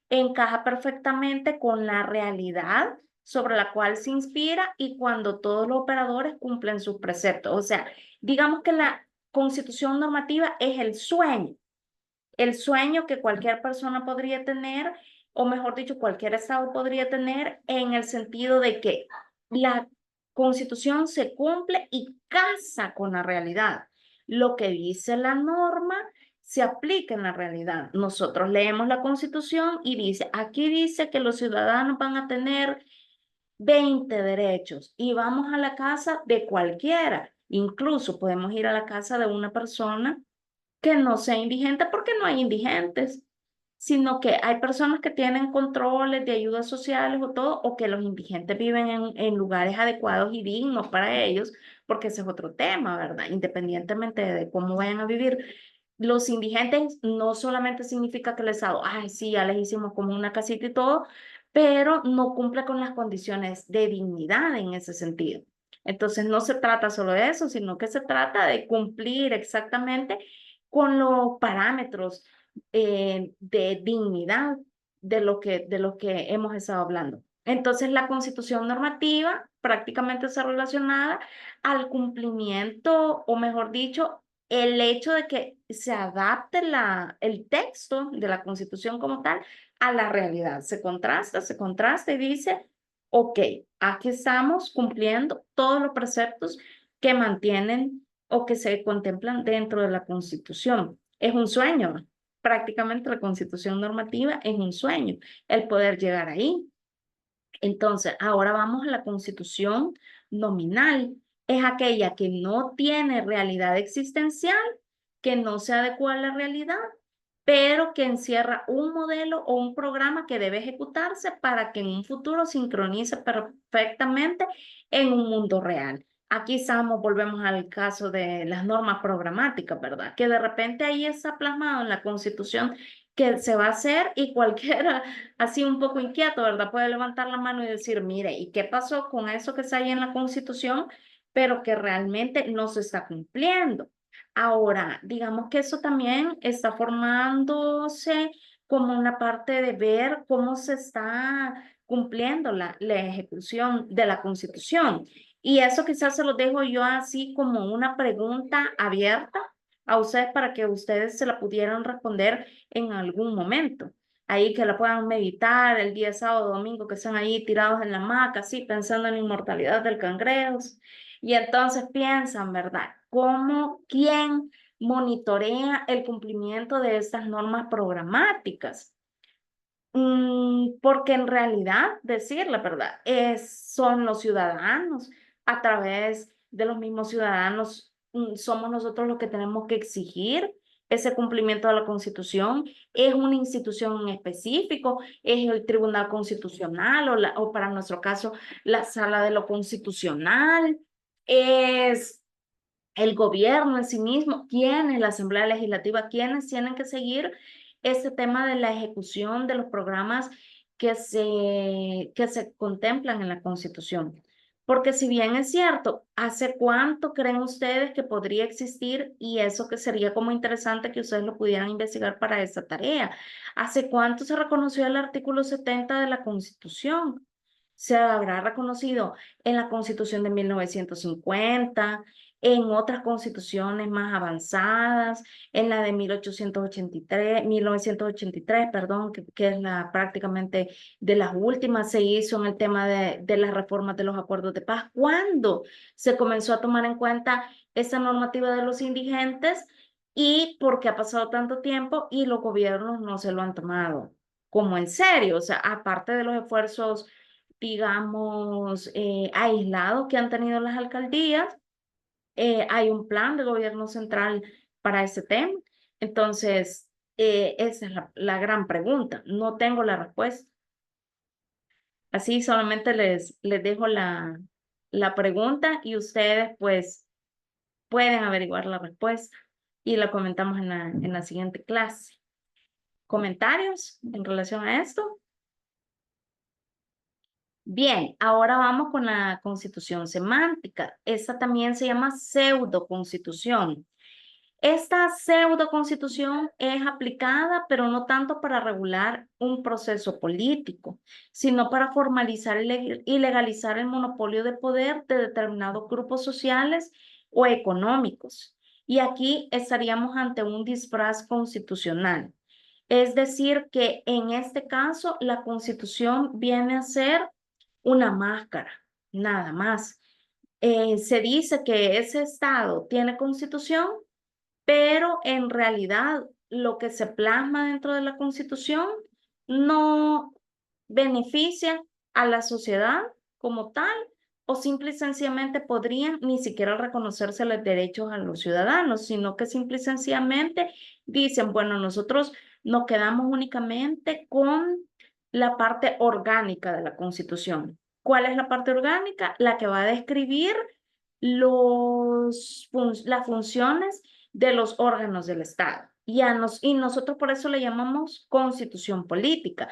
encaja perfectamente con la realidad sobre la cual se inspira y cuando todos los operadores cumplen sus preceptos. O sea, digamos que la constitución normativa es el sueño que cualquier persona podría tener, o mejor dicho, cualquier estado podría tener en el sentido de que la constitución se cumple y casa con la realidad. Lo que dice la norma se aplica en la realidad. Nosotros leemos la constitución y dice, aquí dice que los ciudadanos van a tener 20 derechos y vamos a la casa de cualquiera. Incluso podemos ir a la casa de una persona que no sea indigente porque no hay indigentes, sino que hay personas que tienen controles de ayudas sociales o todo, o que los indigentes viven en lugares adecuados y dignos para ellos, porque ese es otro tema, ¿verdad? Independientemente de cómo vayan a vivir. Los indigentes no solamente significa que el Estado, ay, sí, ya les hicimos como una casita y todo, pero no cumple con las condiciones de dignidad en ese sentido. Entonces no se trata solo de eso, sino que se trata de cumplir exactamente con los parámetros de dignidad de lo que hemos estado hablando. Entonces, la constitución normativa prácticamente está relacionada al cumplimiento, o mejor dicho, el hecho de que se adapte el texto de la constitución como tal a la realidad. Se contrasta y dice, ok, aquí estamos cumpliendo todos los preceptos que mantienen o que se contemplan dentro de la constitución. Es un sueño, prácticamente la constitución normativa es un sueño, el poder llegar ahí. Entonces, ahora vamos a la constitución nominal. Es aquella que no tiene realidad existencial, que no se adecua a la realidad, pero que encierra un modelo o un programa que debe ejecutarse para que en un futuro sincronice perfectamente en un mundo real. Aquí estamos, volvemos al caso de las normas programáticas, ¿verdad? Que de repente ahí está plasmado en la Constitución que se va a hacer y cualquiera así un poco inquieto, ¿verdad? Puede levantar la mano y decir, mire, ¿y qué pasó con eso que está ahí en la Constitución, pero que realmente no se está cumpliendo? Ahora, digamos que eso también está formándose como una parte de ver cómo se está cumpliendo la ejecución de la Constitución. Y eso quizás se lo dejo yo así como una pregunta abierta a ustedes para que ustedes se la pudieran responder en algún momento. Ahí que la puedan meditar el día sábado, domingo, que están ahí tirados en la hamaca, así pensando en la inmortalidad del cangrejo. Y entonces piensan, ¿verdad? ¿Cómo, quién monitorea el cumplimiento de estas normas programáticas? Porque en realidad, decir la verdad, son los ciudadanos, a través de los mismos ciudadanos, somos nosotros los que tenemos que exigir ese cumplimiento de la Constitución. Es una institución en específico, es el Tribunal Constitucional o para nuestro caso, la Sala de lo Constitucional, es el gobierno en sí mismo, quienes, la Asamblea Legislativa, quienes tienen que seguir este tema de la ejecución de los programas que se contemplan en la Constitución. Porque si bien es cierto, ¿hace cuánto creen ustedes que podría existir? Y eso que sería como interesante que ustedes lo pudieran investigar para esta tarea. ¿Hace cuánto se reconoció el artículo 70 de la Constitución? Se habrá reconocido en la Constitución de 1950, en otras constituciones más avanzadas, en la de 1983, perdón, que es la prácticamente de las últimas, se hizo en el tema de las reformas de los acuerdos de paz. ¿Cuándo se comenzó a tomar en cuenta esa normativa de los indigentes? ¿Y por qué ha pasado tanto tiempo y los gobiernos no se lo han tomado como en serio? O sea, aparte de los esfuerzos, digamos, aislados que han tenido las alcaldías, hay un plan de gobierno central para ese tema. Entonces, esa es la gran pregunta. No tengo la respuesta. Así solamente les dejo la pregunta y ustedes pues pueden averiguar la respuesta y la comentamos en la siguiente clase. ¿Comentarios en relación a esto? Bien, ahora vamos con la constitución semántica. Esta también se llama pseudoconstitución. Esta pseudoconstitución es aplicada, pero no tanto para regular un proceso político, sino para formalizar y legalizar el monopolio de poder de determinados grupos sociales o económicos. Y aquí estaríamos ante un disfraz constitucional. Es decir, que en este caso la constitución viene a ser una máscara, nada más. Se dice que ese estado tiene constitución, pero en realidad lo que se plasma dentro de la Constitución no beneficia a la sociedad como tal, o simple y sencillamente podrían ni siquiera reconocerse los derechos a los ciudadanos, sino que simple y sencillamente dicen, bueno, nosotros nos quedamos únicamente con la parte orgánica de la Constitución. ¿Cuál es la parte orgánica? La que va a describir las funciones de los órganos del Estado. Y nosotros por eso le llamamos constitución política.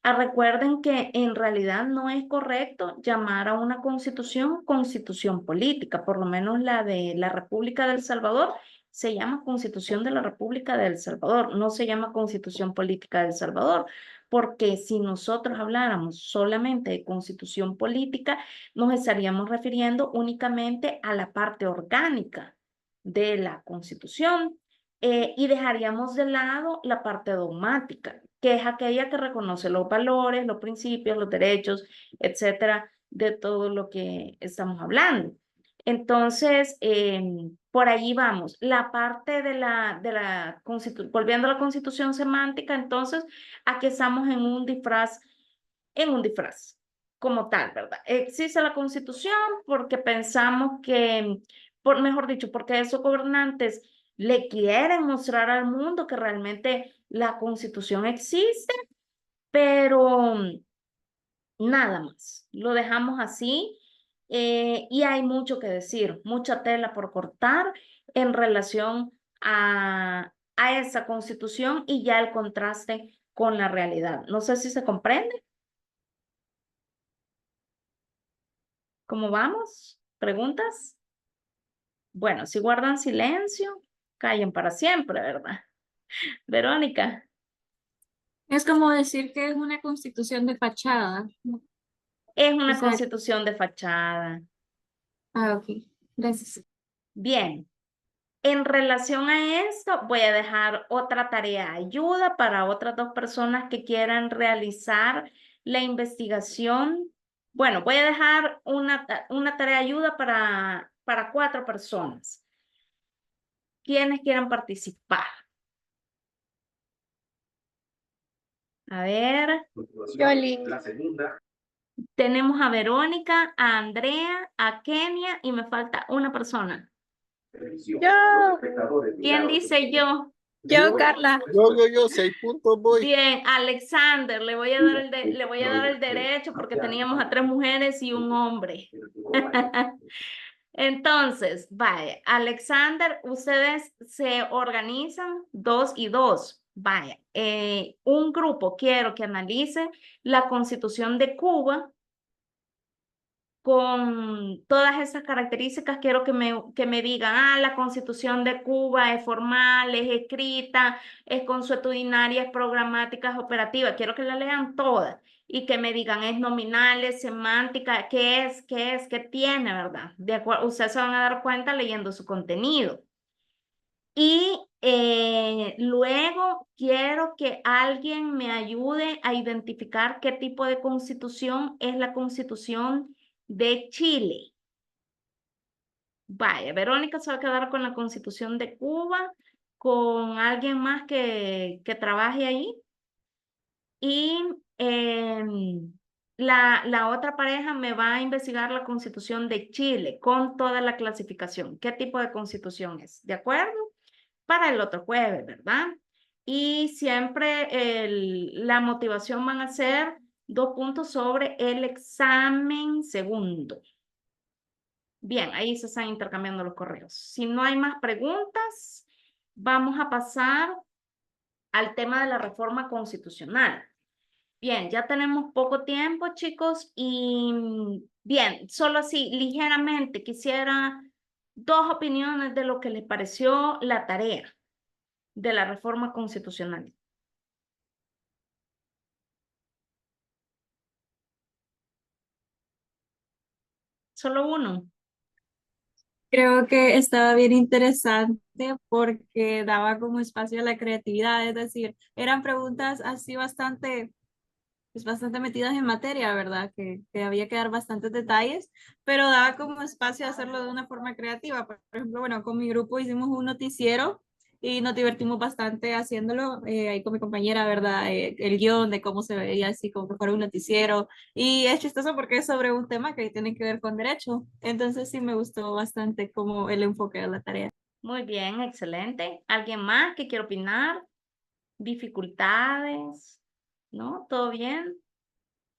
Recuerden que en realidad no es correcto llamar a una constitución política, por lo menos la de la República del Salvador se llama Constitución de la República del Salvador, no se llama Constitución Política del Salvador, porque si nosotros habláramos solamente de constitución política, nos estaríamos refiriendo únicamente a la parte orgánica de la Constitución, y dejaríamos de lado la parte dogmática, que es aquella que reconoce los valores, los principios, los derechos, etcétera, de todo lo que estamos hablando. Entonces, por allí vamos. La parte volviendo a la constitución semántica, entonces, aquí estamos en un disfraz como tal, ¿verdad? Existe la constitución porque pensamos que, mejor dicho, porque esos gobernantes le quieren mostrar al mundo que realmente la constitución existe, pero nada más. Lo dejamos así, y hay mucho que decir, mucha tela por cortar en relación a a esa constitución y ya el contraste con la realidad. No sé si se comprende. ¿Cómo vamos? ¿Preguntas? Bueno, si guardan silencio, callen para siempre, ¿verdad? Verónica, Es como decir que es una constitución de fachada. es O una sea, constitución de fachada. ok, gracias. Bien, en relación a esto, voy a dejar otra tarea ayuda para otras dos personas que quieran realizar la investigación. Bueno, voy a dejar una tarea ayuda para 4 personas. ¿Quiénes quieran participar? A ver, Yoli. tenemos a Verónica, a Andrea, a Kenia y me falta una persona. Yo. ¿Quién dice yo? Yo, Carla. Yo, 6 puntos voy. Bien, Alexander, le voy a dar le voy a dar el derecho porque teníamos a 3 mujeres y un hombre. Entonces, vaya, Alexander, ustedes se organizan 2 y 2. Vaya, un grupo quiero que analice la Constitución de Cuba con todas esas características. Quiero que me digan, la Constitución de Cuba es formal, es escrita, es consuetudinaria, es programática, es operativa. Quiero que la lean todas y que me digan, es nominal, es semántica, qué tiene, ¿verdad? De acuerdo, ustedes se van a dar cuenta leyendo su contenido. Y luego quiero que alguien me ayude a identificar qué tipo de constitución es la Constitución de Chile. Vaya, Verónica se va a quedar con la Constitución de Cuba, con alguien más que trabaje ahí. Y la otra pareja me va a investigar la Constitución de Chile con toda la clasificación. ¿Qué tipo de constitución es? ¿De acuerdo? Para el otro jueves, ¿verdad? Y siempre la motivación van a ser 2 puntos sobre el examen segundo. Bien, ahí se están intercambiando los correos. Si no hay más preguntas, vamos a pasar al tema de la reforma constitucional. Bien, ya tenemos poco tiempo, chicos, y bien, solo así, ligeramente quisiera 2 opiniones de lo que les pareció la tarea de la reforma constitucional. Solo uno. Creo que estaba bien interesante porque daba como espacio a la creatividad, es decir, eran preguntas así bastante, pues bastante metidas en materia, ¿verdad? Que había que dar bastantes detalles, pero daba como espacio a hacerlo de una forma creativa. Por ejemplo, bueno, con mi grupo hicimos un noticiero y nos divertimos bastante haciéndolo ahí con mi compañera, ¿verdad? El guión de cómo se veía así como que fuera un noticiero. Y es chistoso porque es sobre un tema que tiene que ver con derecho. Entonces sí me gustó bastante como el enfoque de la tarea. Muy bien, excelente. ¿Alguien más que quiera opinar? ¿Dificultades? ¿No? ¿Todo bien?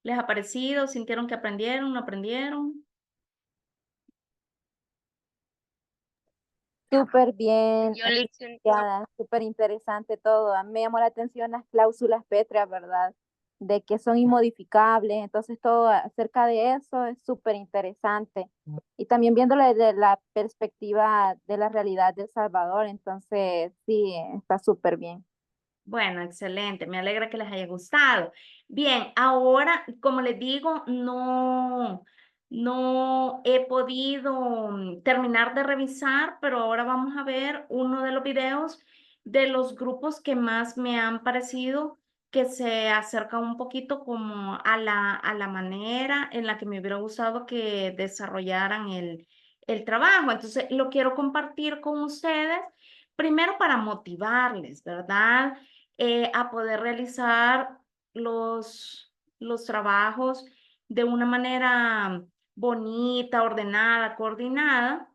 ¿Les ha parecido? ¿Sintieron que aprendieron? ¿No aprendieron? Súper bien, Yoli. súper interesante todo. A mí me llamó la atención las cláusulas pétreas, ¿verdad? De que son inmodificables, entonces todo acerca de eso es súper interesante. Y también viéndolo desde la perspectiva de la realidad de El Salvador, entonces sí, está súper bien. Bueno, excelente. Me alegra que les haya gustado. Bien, ahora, como les digo, no he podido terminar de revisar, pero ahora vamos a ver uno de los videos de los grupos que más me han parecido que se acerca un poquito como a la manera en la que me hubiera gustado que desarrollaran el trabajo. Entonces, lo quiero compartir con ustedes, primero para motivarles, ¿verdad? A poder realizar los trabajos de una manera bonita, ordenada, coordinada.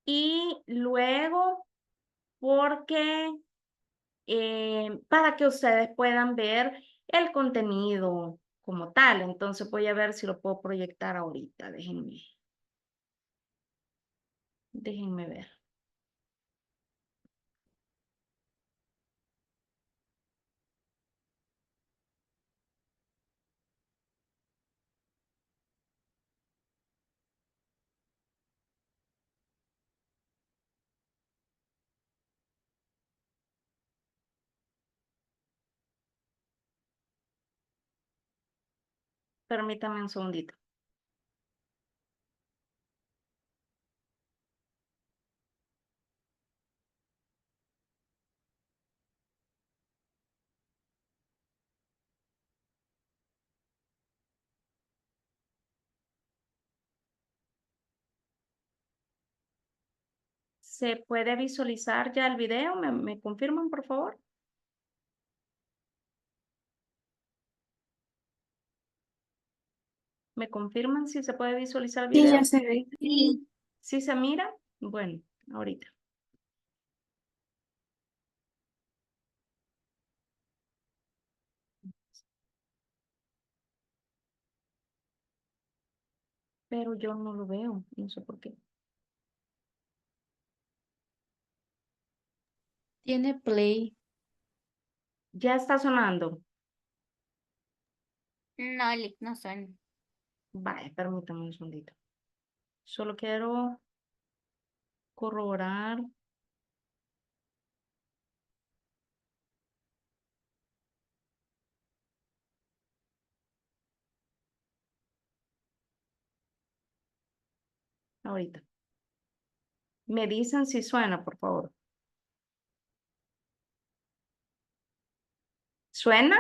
Y luego, porque para que ustedes puedan ver el contenido como tal. Entonces voy a ver si lo puedo proyectar ahorita. Déjenme ver. Permítame un segundito. ¿Se puede visualizar ya el video? ¿Me confirman, por favor? ¿Me confirman si se puede visualizar el Sí, video? ya se ve. Sí. ¿Sí se mira? Bueno, ahorita. Pero yo no lo veo, no sé por qué. Tiene play. Ya está sonando. No, Lick, no suena. Vaya, permítame un segundito. Solo quiero corroborar. Ahorita. Me dicen si suena, por favor. ¿Suena?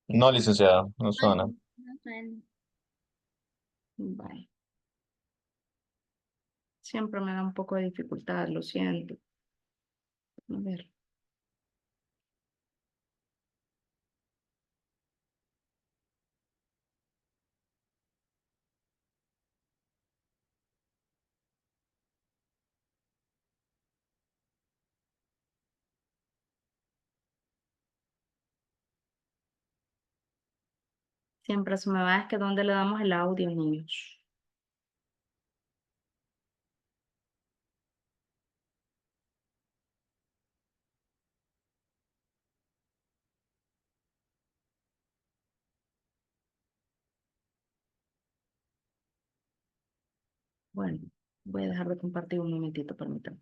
No, licenciada, no suena. No suena. Vaya. Siempre me da un poco de dificultad, lo siento. A ver. Siempre se me va, es que ¿dónde le damos el audio, niños? Bueno, voy a dejar de compartir un momentito, permítanme.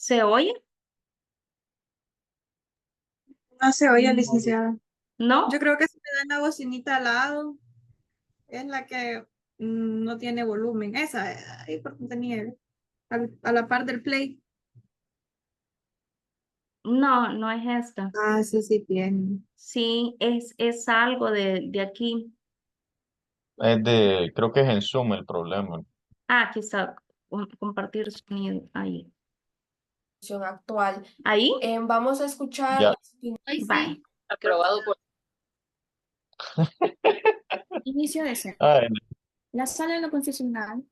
¿Se oye? No se oye, licenciada. ¿No? Yo creo que si me dan la bocinita al lado, es la que no tiene volumen. Esa, ahí por tenía a la par del play. No, no es esta. Ah, sí, sí, tiene. Sí, es algo de aquí. Creo que es en Zoom el problema. Ah, aquí está. Compartir sonido. Ahí. Actual. Ahí. Vamos a escuchar Ya. las opiniones. Hoy Bye. sí. Aprobado por... Inicio de escena. Ay, La sala de lo constitucional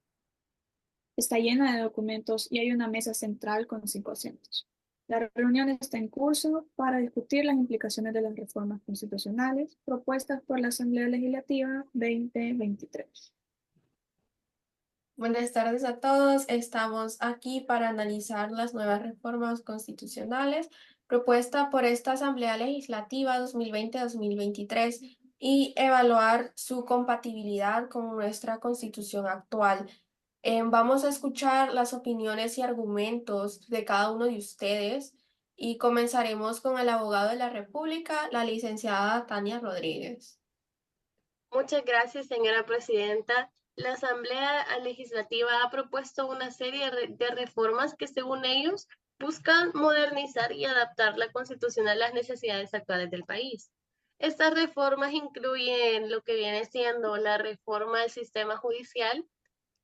está llena de documentos y hay una mesa central con 5 asientos. La reunión está en curso para discutir las implicaciones de las reformas constitucionales propuestas por la Asamblea Legislativa 2023. Buenas tardes a todos. Estamos aquí para analizar las nuevas reformas constitucionales propuestas por esta Asamblea Legislativa 2020-2023 y evaluar su compatibilidad con nuestra Constitución actual. Vamos a escuchar las opiniones y argumentos de cada uno de ustedes y comenzaremos con el abogado de la República, la licenciada Tania Rodríguez. Muchas gracias, señora presidenta. La Asamblea Legislativa ha propuesto una serie de reformas que, según ellos, buscan modernizar y adaptar la Constitución a las necesidades actuales del país. Estas reformas incluyen lo que viene siendo la reforma del sistema judicial,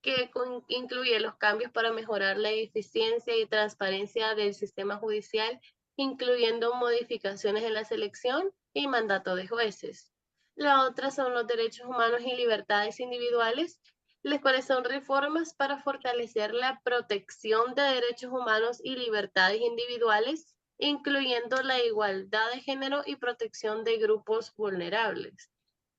que incluye los cambios para mejorar la eficiencia y transparencia del sistema judicial, incluyendo modificaciones en la selección y mandato de jueces. La otra son los derechos humanos y libertades individuales, las cuales son reformas para fortalecer la protección de derechos humanos y libertades individuales, incluyendo la igualdad de género y protección de grupos vulnerables.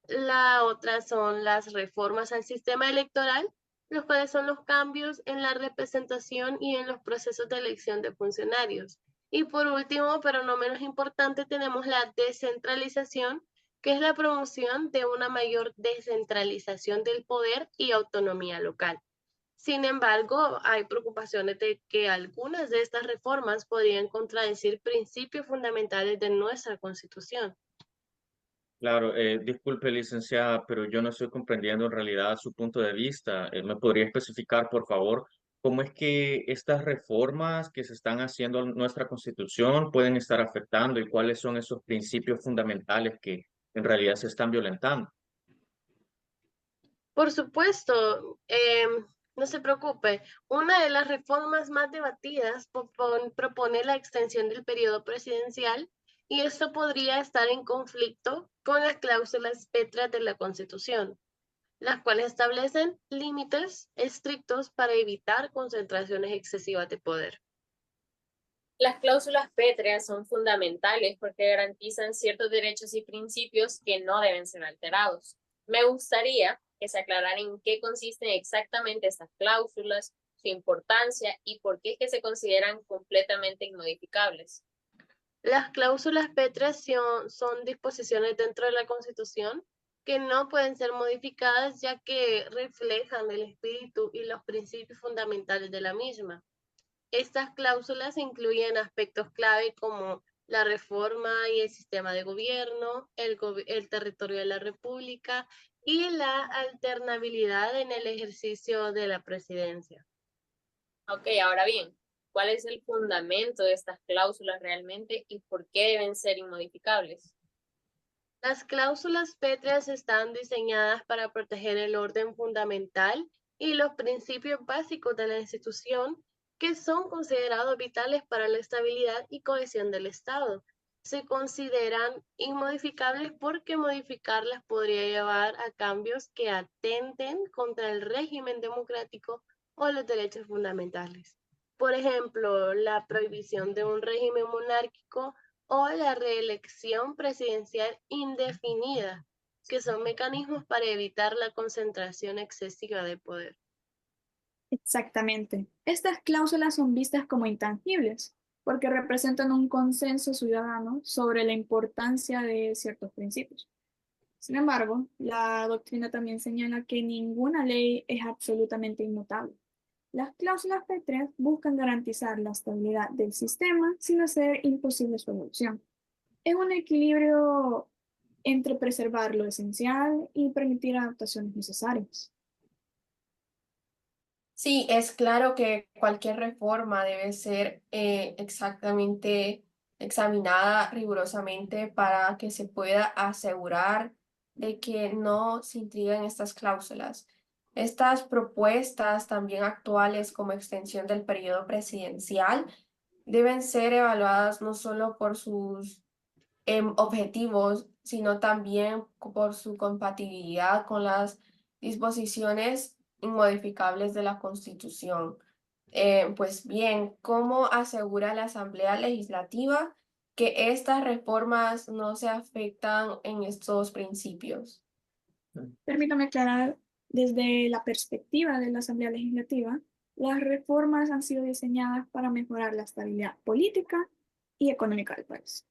La otra son las reformas al sistema electoral, los cuales son los cambios en la representación y en los procesos de elección de funcionarios. Y por último, pero no menos importante, tenemos la descentralización, que es la promoción de una mayor descentralización del poder y autonomía local. Sin embargo, hay preocupaciones de que algunas de estas reformas podrían contradecir principios fundamentales de nuestra Constitución. Claro, disculpe, licenciada, pero yo no estoy comprendiendo en realidad su punto de vista. ¿Me podría especificar, por favor, cómo es que estas reformas que se están haciendo a nuestra Constitución pueden estar afectando y cuáles son esos principios fundamentales que en realidad se están violentando? Por supuesto, no se preocupe. Una de las reformas más debatidas propone la extensión del periodo presidencial y esto podría estar en conflicto con las cláusulas pétreas de la Constitución, las cuales establecen límites estrictos para evitar concentraciones excesivas de poder. Las cláusulas pétreas son fundamentales porque garantizan ciertos derechos y principios que no deben ser alterados. Me gustaría que se aclarara en qué consisten exactamente estas cláusulas, su importancia y por qué es que se consideran completamente inmodificables. Las cláusulas pétreas son disposiciones dentro de la Constitución que no pueden ser modificadas ya que reflejan el espíritu y los principios fundamentales de la misma. Estas cláusulas incluyen aspectos clave como la reforma y el sistema de gobierno, el territorio de la República y la alternabilidad en el ejercicio de la presidencia. Ok, ahora bien, ¿cuál es el fundamento de estas cláusulas realmente y por qué deben ser inmodificables? Las cláusulas pétreas están diseñadas para proteger el orden fundamental y los principios básicos de la institución que son considerados vitales para la estabilidad y cohesión del Estado. Se consideran inmodificables porque modificarlas podría llevar a cambios que atenten contra el régimen democrático o los derechos fundamentales. Por ejemplo, la prohibición de un régimen monárquico o la reelección presidencial indefinida, que son mecanismos para evitar la concentración excesiva de poder. Exactamente. Estas cláusulas son vistas como intangibles porque representan un consenso ciudadano sobre la importancia de ciertos principios. Sin embargo, la doctrina también señala que ninguna ley es absolutamente inmutable. Las cláusulas pétreas buscan garantizar la estabilidad del sistema sin hacer imposible su evolución. Es un equilibrio entre preservar lo esencial y permitir adaptaciones necesarias. Sí, es claro que cualquier reforma debe ser exactamente examinada rigurosamente para que se pueda asegurar de que no se intrigan estas cláusulas. Estas propuestas también actuales como extensión del periodo presidencial deben ser evaluadas no solo por sus objetivos, sino también por su compatibilidad con las disposiciones inmodificables de la Constitución. Pues bien, ¿cómo asegura la Asamblea Legislativa que estas reformas no se afectan en estos principios? Permítame aclarar, desde la perspectiva de la Asamblea Legislativa, las reformas han sido diseñadas para mejorar la estabilidad política y económica del país.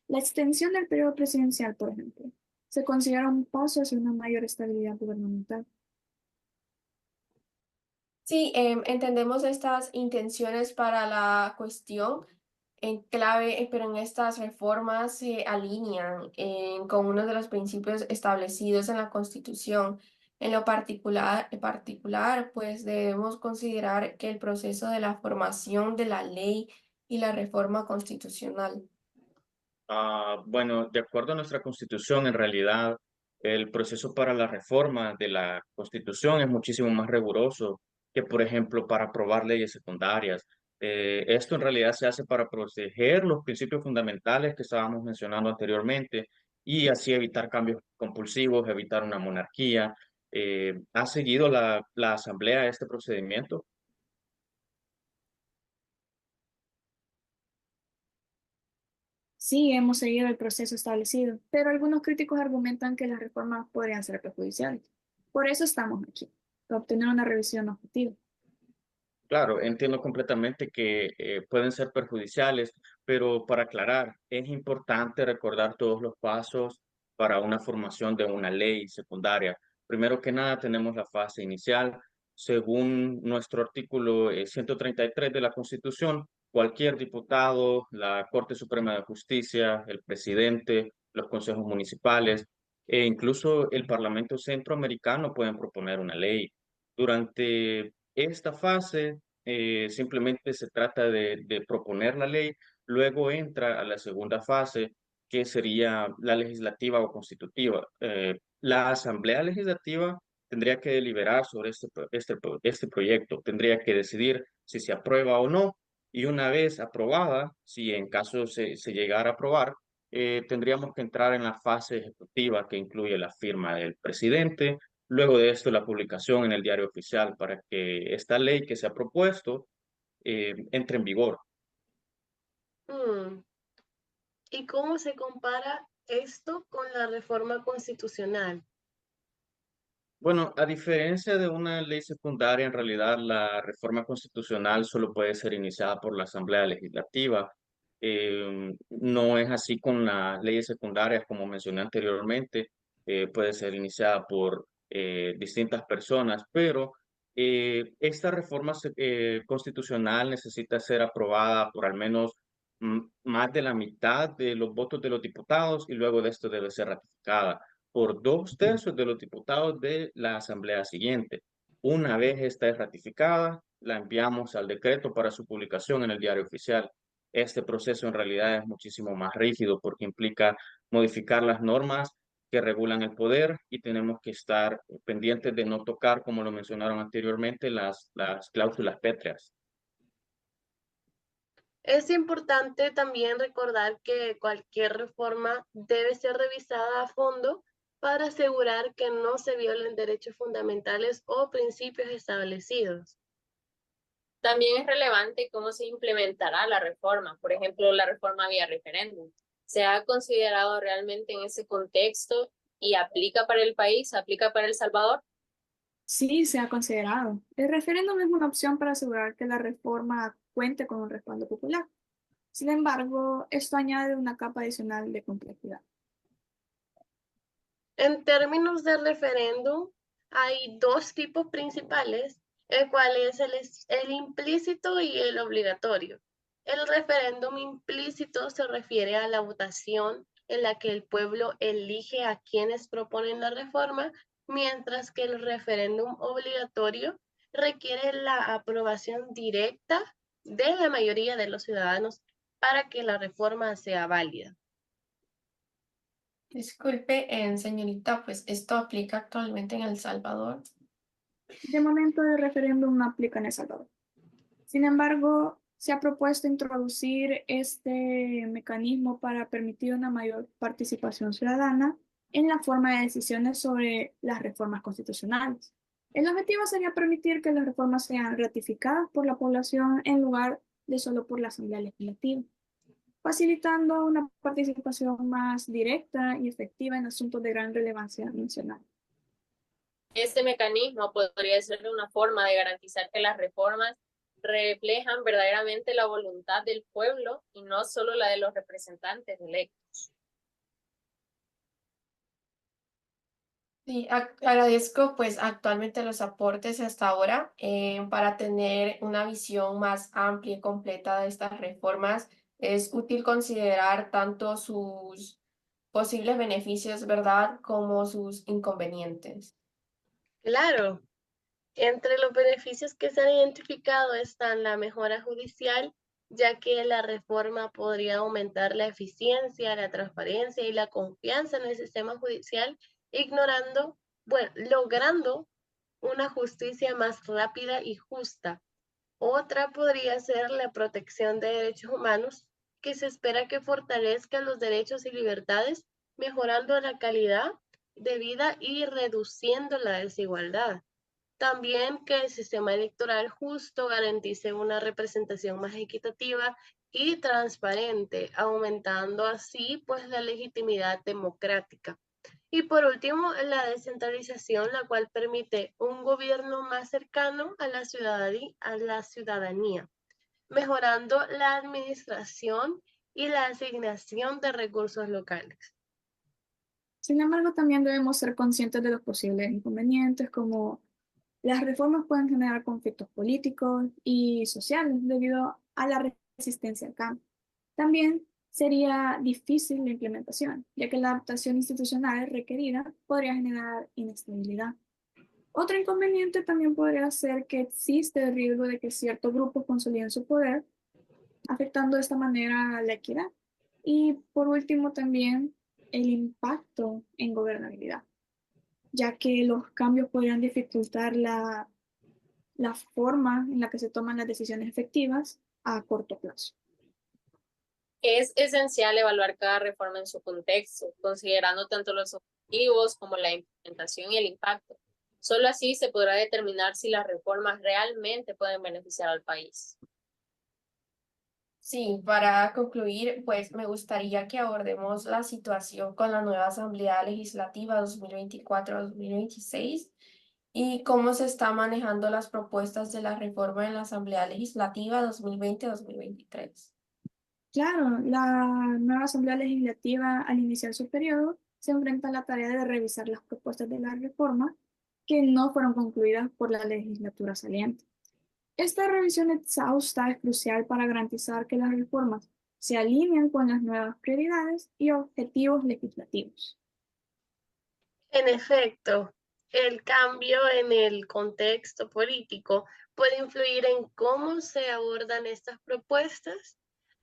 La extensión del periodo presidencial, por ejemplo, se considera un paso hacia una mayor estabilidad gubernamental. Sí, entendemos estas intenciones para la cuestión en clave, pero en estas reformas se alinean con uno de los principios establecidos en la Constitución. En lo particular, pues debemos considerar que el proceso de la formación de la ley y la reforma constitucional. Bueno, de acuerdo a nuestra Constitución, en realidad el proceso para la reforma de la Constitución es muchísimo más riguroso que, por ejemplo, para aprobar leyes secundarias. Esto en realidad se hace para proteger los principios fundamentales que estábamos mencionando anteriormente y así evitar cambios compulsivos, evitar una monarquía. ¿Ha seguido la Asamblea este procedimiento? Sí, hemos seguido el proceso establecido, pero algunos críticos argumentan que las reformas podrían ser perjudiciales. Por eso estamos aquí, para obtener una revisión objetiva. Claro, entiendo completamente que pueden ser perjudiciales pero para aclarar, es importante recordar todos los pasos para una formación de una ley secundaria. Primero que nada, tenemos la fase inicial. Según nuestro artículo 133 de la Constitución, cualquier diputado, la Corte Suprema de Justicia, el presidente, los consejos municipales e incluso el Parlamento Centroamericano pueden proponer una ley. Durante esta fase, simplemente se trata de proponer la ley. Luego entra a la segunda fase, que sería la legislativa o constitutiva. La Asamblea Legislativa tendría que deliberar sobre este proyecto, tendría que decidir si se aprueba o no, y una vez aprobada, si en caso se llegara a aprobar, tendríamos que entrar en la fase ejecutiva, que incluye la firma del presidente, luego de esto la publicación en el diario oficial para que esta ley que se ha propuesto entre en vigor. ¿Y cómo se compara esto con la reforma constitucional? Bueno, a diferencia de una ley secundaria, en realidad la reforma constitucional solo puede ser iniciada por la Asamblea Legislativa. No es así con las leyes secundarias, como mencioné anteriormente, puede ser iniciada por distintas personas, pero esta reforma constitucional necesita ser aprobada por al menos más de la mitad de los votos de los diputados y luego de esto debe ser ratificada por 2/3 de los diputados de la asamblea siguiente. Una vez esta es ratificada, la enviamos al decreto para su publicación en el diario oficial. Este proceso en realidad es muchísimo más rígido porque implica modificar las normas que regulan el poder y tenemos que estar pendientes de no tocar, como lo mencionaron anteriormente, las cláusulas pétreas. Es importante también recordar que cualquier reforma debe ser revisada a fondo para asegurar que no se violen derechos fundamentales o principios establecidos. También es relevante cómo se implementará la reforma, por ejemplo, la reforma vía referéndum. ¿Se ha considerado realmente en ese contexto y aplica para el país, aplica para El Salvador? Sí, se ha considerado. El referéndum es una opción para asegurar que la reforma cuente con un respaldo popular. Sin embargo, esto añade una capa adicional de complejidad. En términos de referéndum, hay dos tipos principales, el cual es el implícito y el obligatorio. El referéndum implícito se refiere a la votación en la que el pueblo elige a quienes proponen la reforma, mientras que el referéndum obligatorio requiere la aprobación directa de la mayoría de los ciudadanos para que la reforma sea válida. Disculpe, señorita, pues esto aplica actualmente en El Salvador. De momento, el referéndum no aplica en El Salvador. Sin embargo, se ha propuesto introducir este mecanismo para permitir una mayor participación ciudadana en la forma de decisiones sobre las reformas constitucionales. El objetivo sería permitir que las reformas sean ratificadas por la población en lugar de solo por la Asamblea Legislativa, facilitando una participación más directa y efectiva en asuntos de gran relevancia nacional. Este mecanismo podría ser una forma de garantizar que las reformas reflejan verdaderamente la voluntad del pueblo y no solo la de los representantes electos. Sí, agradezco pues actualmente los aportes hasta ahora para tener una visión más amplia y completa de estas reformas. Es útil considerar tanto sus posibles beneficios, ¿verdad?, como sus inconvenientes. Claro, entre los beneficios que se han identificado están la mejora judicial, ya que la reforma podría aumentar la eficiencia, la transparencia y la confianza en el sistema judicial, logrando una justicia más rápida y justa. Otra podría ser la protección de derechos humanos, que se espera que fortalezca los derechos y libertades, mejorando la calidad de vida y reduciendo la desigualdad. También que el sistema electoral justo garantice una representación más equitativa y transparente, aumentando así pues la legitimidad democrática. Y por último, la descentralización, la cual permite un gobierno más cercano a la ciudadanía, mejorando la administración y la asignación de recursos locales. Sin embargo, también debemos ser conscientes de los posibles inconvenientes, como las reformas pueden generar conflictos políticos y sociales debido a la resistencia al cambio. También sería difícil la implementación, ya que la adaptación institucional requerida podría generar inestabilidad. Otro inconveniente también podría ser que existe el riesgo de que ciertos grupos consoliden su poder, afectando de esta manera la equidad. Y por último, también el impacto en gobernabilidad, ya que los cambios podrían dificultar la forma en la que se toman las decisiones efectivas a corto plazo. Es esencial evaluar cada reforma en su contexto, considerando tanto los objetivos como la implementación y el impacto. Solo así se podrá determinar si las reformas realmente pueden beneficiar al país. Sí, para concluir, pues me gustaría que abordemos la situación con la nueva Asamblea Legislativa 2024-2026 y cómo se están manejando las propuestas de la reforma en la Asamblea Legislativa 2020-2023. Claro, la nueva Asamblea Legislativa, al iniciar su periodo, se enfrenta a la tarea de revisar las propuestas de la reforma que no fueron concluidas por la legislatura saliente. Esta revisión exhausta es crucial para garantizar que las reformas se alineen con las nuevas prioridades y objetivos legislativos. En efecto, el cambio en el contexto político puede influir en cómo se abordan estas propuestas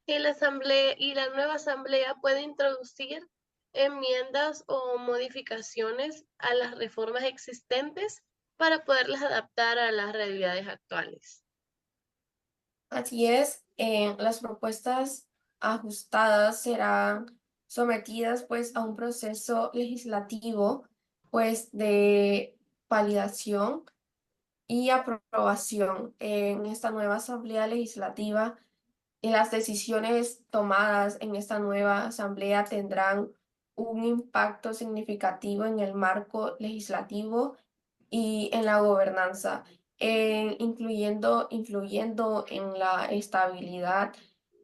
y la nueva asamblea puede introducir enmiendas o modificaciones a las reformas existentes para poderlas adaptar a las realidades actuales. Así es, las propuestas ajustadas serán sometidas pues a un proceso legislativo pues de validación y aprobación en esta nueva Asamblea Legislativa, y las decisiones tomadas en esta nueva Asamblea tendrán un impacto significativo en el marco legislativo y en la gobernanza, influyendo en la estabilidad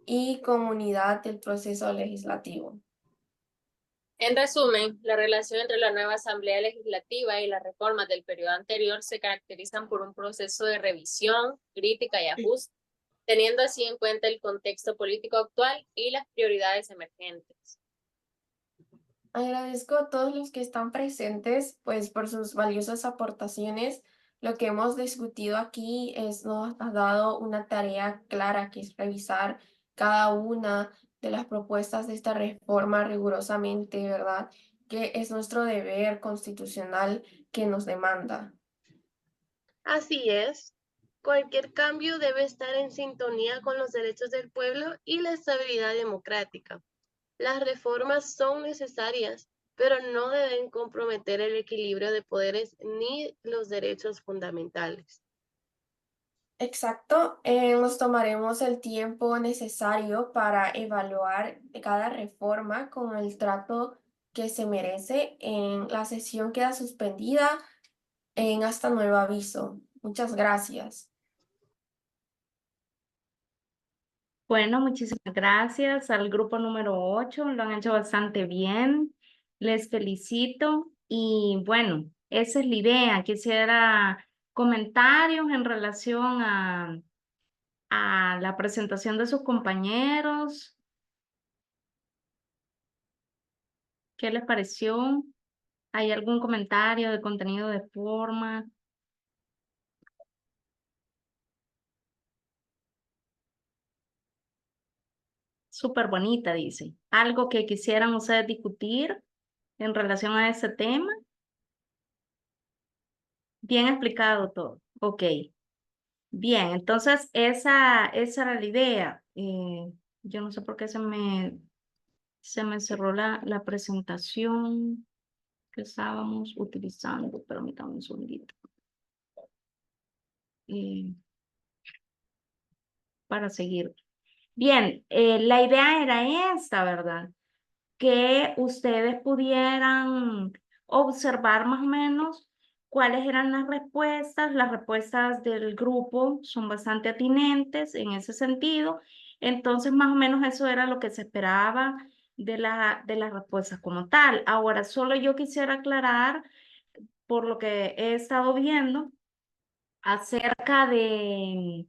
y comunidad del proceso legislativo. En resumen, la relación entre la nueva Asamblea Legislativa y las reformas del periodo anterior se caracterizan por un proceso de revisión, crítica y ajuste, teniendo así en cuenta el contexto político actual y las prioridades emergentes. Agradezco a todos los que están presentes, pues por sus valiosas aportaciones. Lo que hemos discutido aquí nos ha dado una tarea clara, que es revisar cada una de las propuestas de esta reforma rigurosamente, ¿verdad? Que es nuestro deber constitucional que nos demanda. Así es. Cualquier cambio debe estar en sintonía con los derechos del pueblo y la estabilidad democrática. Las reformas son necesarias, pero no deben comprometer el equilibrio de poderes ni los derechos fundamentales. Exacto, nos tomaremos el tiempo necesario para evaluar cada reforma con el trato que se merece. La sesión queda suspendida hasta nuevo aviso. Muchas gracias. Bueno, muchísimas gracias al grupo número 8, lo han hecho bastante bien, les felicito y bueno, esa es la idea. Quisiera comentarios en relación a la presentación de sus compañeros. ¿Qué les pareció? ¿Hay algún comentario de contenido de forma? Súper bonita, dice. ¿Algo que quisieran ustedes discutir en relación a ese tema? Bien explicado todo. Ok. Bien, entonces esa era la idea. Yo no sé por qué se me cerró la presentación que estábamos utilizando. Permítame un segundito. Para seguir. Bien, la idea era esta, ¿verdad? Que ustedes pudieran observar más o menos cuáles eran las respuestas. Las respuestas del grupo son bastante atinentes en ese sentido. Entonces, más o menos eso era lo que se esperaba de la respuesta como tal. Ahora, solo yo quisiera aclarar, por lo que he estado viendo, acerca de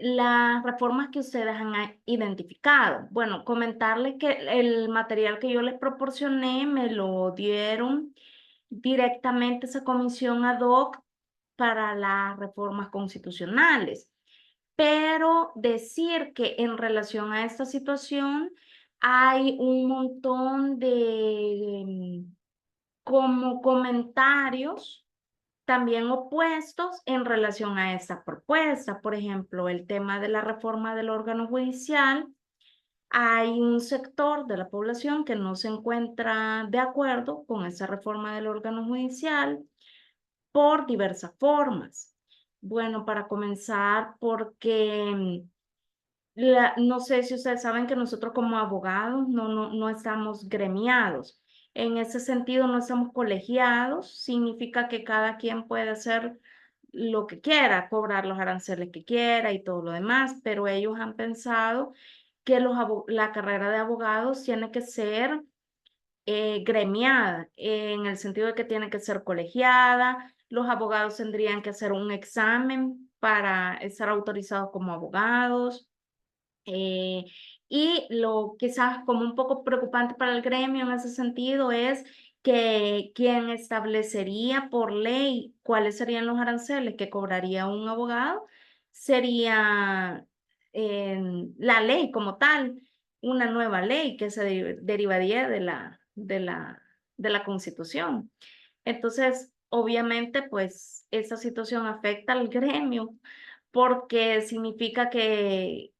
las reformas que ustedes han identificado. Bueno, comentarles que el material que yo les proporcioné me lo dieron directamente esa comisión ad hoc para las reformas constitucionales. Pero decir que en relación a esta situación hay un montón de como comentarios también opuestos en relación a esta propuesta. Por ejemplo, el tema de la reforma del órgano judicial. Hay un sector de la población que no se encuentra de acuerdo con esa reforma del órgano judicial por diversas formas. Bueno, para comenzar, porque no sé si ustedes saben que nosotros como abogados no estamos gremiados. En ese sentido, no estamos colegiados. Significa que cada quien puede hacer lo que quiera, cobrar los aranceles que quiera y todo lo demás, pero ellos han pensado que la carrera de abogados tiene que ser gremiada, en el sentido de que tiene que ser colegiada. Los abogados tendrían que hacer un examen para estar autorizados como abogados. Eh, y lo quizás como un poco preocupante para el gremio en ese sentido es que quien establecería por ley cuáles serían los aranceles que cobraría un abogado sería la ley como tal, una nueva ley que se derivaría de la Constitución. Entonces, obviamente, pues esa situación afecta al gremio porque significa que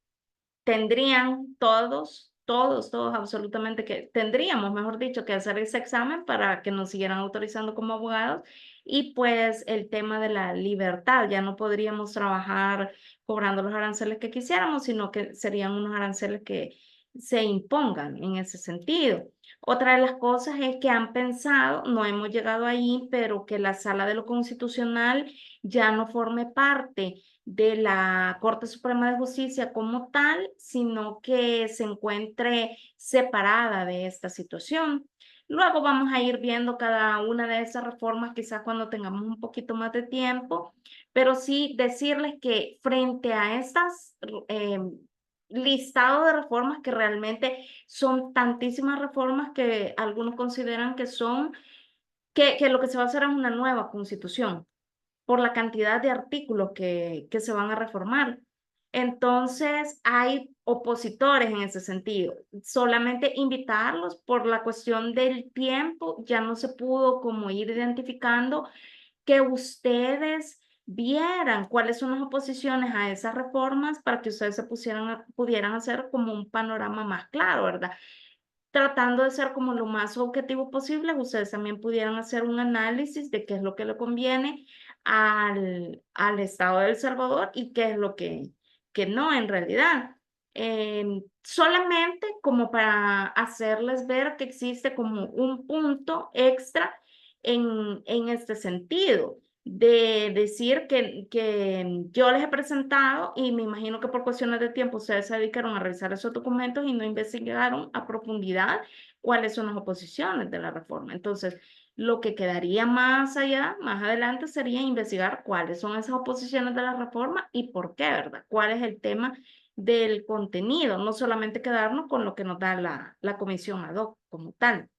tendrían todos absolutamente que, tendríamos, mejor dicho, que hacer ese examen para que nos siguieran autorizando como abogados y pues el tema de la libertad, ya no podríamos trabajar cobrando los aranceles que quisiéramos, sino que serían unos aranceles que se impongan en ese sentido. Otra de las cosas es que han pensado, no hemos llegado ahí, pero que la Sala de lo Constitucional ya no forme parte de la Corte Suprema de Justicia como tal, sino que se encuentre separada de esta situación. Luego vamos a ir viendo cada una de esas reformas, quizás cuando tengamos un poquito más de tiempo, pero sí decirles que frente a estas listado de reformas que realmente son tantísimas reformas que algunos consideran que son, que lo que se va a hacer es una nueva constitución por la cantidad de artículos que se van a reformar. Entonces, hay opositores en ese sentido. Solamente invitarlos por la cuestión del tiempo, ya no se pudo como ir identificando que ustedes vieran cuáles son las oposiciones a esas reformas para que ustedes se pudieran hacer como un panorama más claro, ¿verdad? Tratando de ser como lo más objetivo posible, ustedes también pudieran hacer un análisis de qué es lo que le conviene al Estado de El Salvador y qué es lo que no en realidad. Solamente como para hacerles ver que existe como un punto extra en este sentido de decir que yo les he presentado y me imagino que por cuestiones de tiempo ustedes se dedicaron a revisar esos documentos y no investigaron a profundidad cuáles son las oposiciones de la reforma. Entonces, lo que quedaría más allá, más adelante, sería investigar cuáles son esas oposiciones de la reforma y por qué, ¿verdad? ¿Cuál es el tema del contenido? No solamente quedarnos con lo que nos da la comisión ad hoc como tal.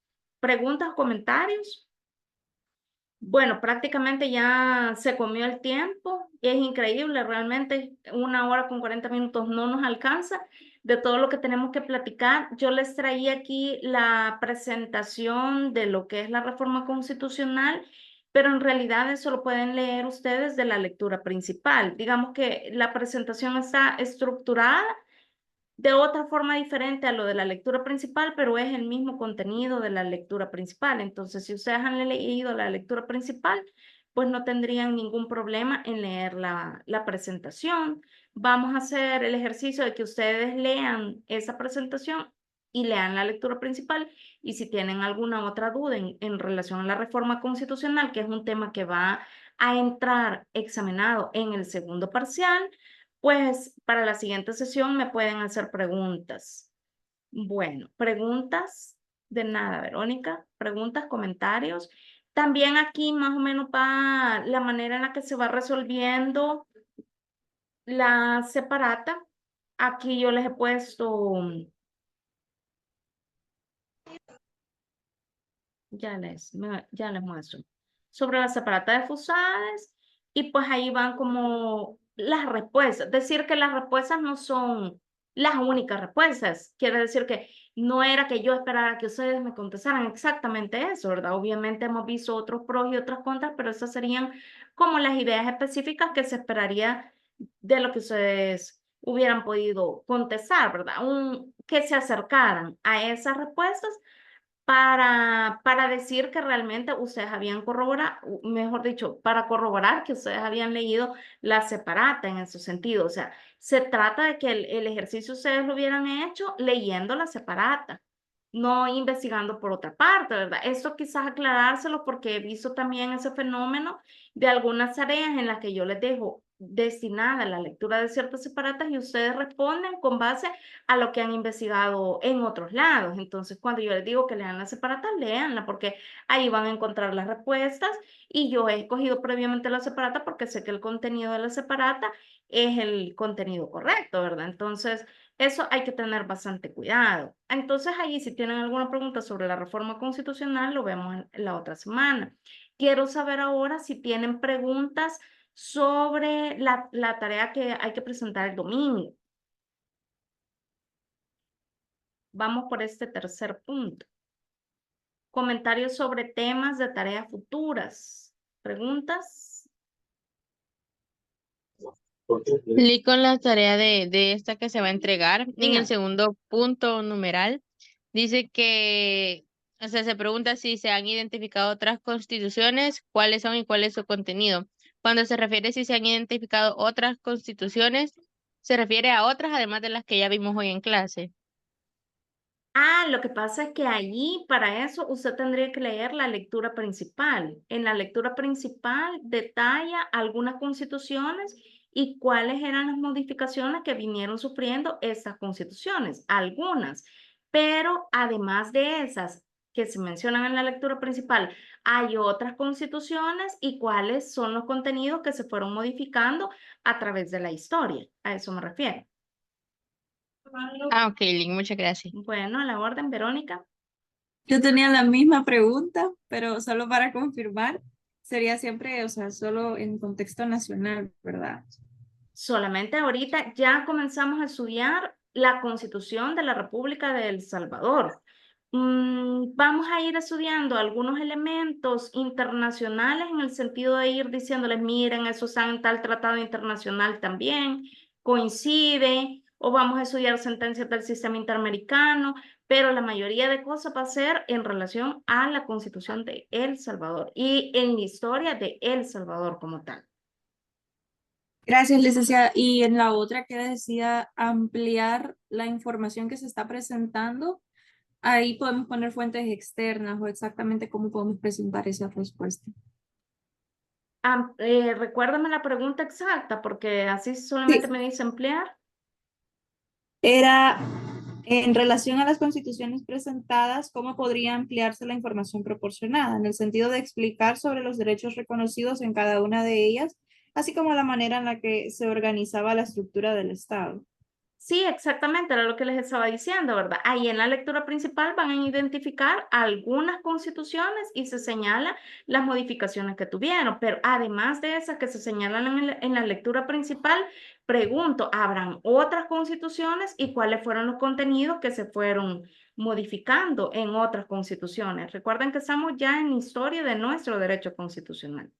¿Preguntas o comentarios? Bueno, prácticamente ya se comió el tiempo. Es increíble, realmente 1 hora con 40 minutos no nos alcanza de todo lo que tenemos que platicar. Yo les traía aquí la presentación de lo que es la reforma constitucional, pero en realidad eso lo pueden leer ustedes de la lectura principal. Digamos que la presentación está estructurada de otra forma diferente a lo de la lectura principal, pero es el mismo contenido de la lectura principal. Entonces, si ustedes han leído la lectura principal, pues no tendrían ningún problema en leer la presentación. Vamos a hacer el ejercicio de que ustedes lean esa presentación y lean la lectura principal. Y si tienen alguna otra duda en relación a la reforma constitucional, que es un tema que va a entrar examinado en el segundo parcial, pues para la siguiente sesión me pueden hacer preguntas. Bueno, preguntas de nada, Verónica, preguntas, comentarios. También aquí más o menos va la manera en la que se va resolviendo la separata. Aquí yo les he puesto, ya les muestro, sobre la separata de Fusades, y pues ahí van como las respuestas. Decir que las respuestas no son las únicas respuestas. Quiere decir que no era que yo esperara que ustedes me contestaran exactamente eso, ¿verdad? Obviamente hemos visto otros pros y otras contras, pero esas serían como las ideas específicas que se esperaría de lo que ustedes hubieran podido contestar, ¿verdad? Que se acercaran a esas respuestas para decir que realmente ustedes habían corroborado, mejor dicho, para corroborar que ustedes habían leído la separata en ese sentido. O sea, se trata de que el ejercicio ustedes lo hubieran hecho leyendo la separata, no investigando por otra parte, ¿verdad? Esto quizás aclarárselo porque he visto también ese fenómeno de algunas tareas en las que yo les dejo destinada la lectura de ciertas separatas y ustedes responden con base a lo que han investigado en otros lados. Entonces, cuando yo les digo que lean la separata, léanla, porque ahí van a encontrar las respuestas y yo he escogido previamente la separata porque sé que el contenido de la separata es el contenido correcto, ¿verdad? Entonces, eso hay que tener bastante cuidado. Entonces, ahí si tienen alguna pregunta sobre la reforma constitucional, lo vemos en la otra semana. Quiero saber ahora si tienen preguntas sobre la tarea que hay que presentar el domingo. Vamos por este tercer punto. Comentarios sobre temas de tareas futuras. ¿Preguntas? Leí con la tarea de esta que se va a entregar. En Dígame. el segundo punto numeral dice que, o sea, se pregunta si se han identificado otras constituciones, cuáles son y cuál es su contenido. Cuando se refiere si se han identificado otras constituciones, se refiere a otras además de las que ya vimos hoy en clase. Ah, lo que pasa es que allí, para eso, usted tendría que leer la lectura principal. En la lectura principal detalla algunas constituciones y cuáles eran las modificaciones que vinieron sufriendo estas constituciones, algunas. Pero además de esas que se mencionan en la lectura principal, hay otras constituciones y cuáles son los contenidos que se fueron modificando a través de la historia. A eso me refiero. Ah, ok, Lynn, muchas gracias. Bueno, a la orden, Verónica. Yo tenía la misma pregunta, pero solo para confirmar, sería siempre, o sea, solo en contexto nacional, ¿verdad? Solamente ahorita ya comenzamos a estudiar la Constitución de la República de El Salvador. Vamos a ir estudiando algunos elementos internacionales en el sentido de ir diciéndoles, miren, eso está en tal tratado internacional también, coincide, o vamos a estudiar sentencias del sistema interamericano, pero la mayoría de cosas va a ser en relación a la Constitución de El Salvador y en la historia de El Salvador como tal. Gracias, licenciada. Y en la otra que decía ampliar la información que se está presentando, ahí podemos poner fuentes externas o exactamente cómo podemos presentar esa respuesta. Recuérdame la pregunta exacta, porque así solamente me dice emplear. Era en relación a las constituciones presentadas, ¿cómo podría ampliarse la información proporcionada? En el sentido de explicar sobre los derechos reconocidos en cada una de ellas, así como la manera en la que se organizaba la estructura del Estado. Sí, exactamente, era lo que les estaba diciendo, ¿verdad? Ahí en la lectura principal van a identificar algunas constituciones y se señalan las modificaciones que tuvieron, pero además de esas que se señalan en la lectura principal, pregunto, ¿habrán otras constituciones y cuáles fueron los contenidos que se fueron modificando en otras constituciones? Recuerden que estamos ya en historia de nuestro derecho constitucional.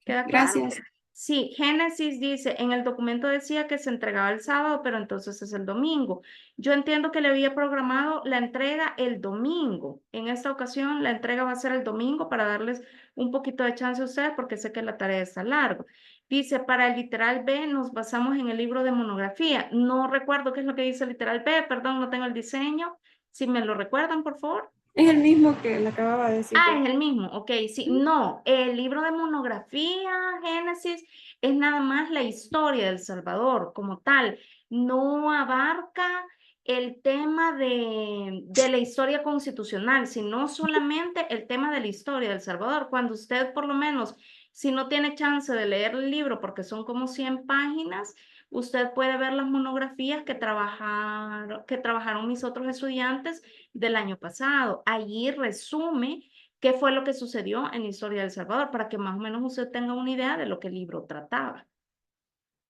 ¿Queda claro? Gracias. Sí, Génesis dice, en el documento decía que se entregaba el sábado, pero entonces es el domingo. Yo entiendo que le había programado la entrega el domingo. En esta ocasión la entrega va a ser el domingo para darles un poquito de chance a ustedes porque sé que la tarea está larga. Dice, para el literal B nos basamos en el libro de monografía. No recuerdo qué es lo que dice el literal B, perdón, no tengo el diseño. Si me lo recuerdan, por favor. Es el mismo que le acababa de decir. Ah, es el mismo, ok, sí. No, el libro de monografía, Génesis, es nada más la historia de El Salvador como tal. No abarca el tema de la historia constitucional, sino solamente el tema de la historia de El Salvador. Cuando usted, por lo menos, si no tiene chance de leer el libro, porque son como 100 páginas, usted puede ver las monografías que trabajaron mis otros estudiantes del año pasado. Allí resume qué fue lo que sucedió en la historia de El Salvador, para que más o menos usted tenga una idea de lo que el libro trataba.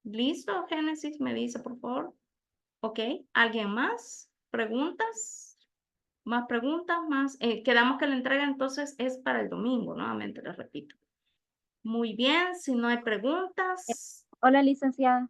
¿Listo, Génesis? Me dice, por favor. Ok, ¿alguien más? ¿Preguntas? ¿Más preguntas? ¿Más? Quedamos que la entrega entonces es para el domingo, nuevamente les repito. Muy bien, si no hay preguntas. Hola, licenciada.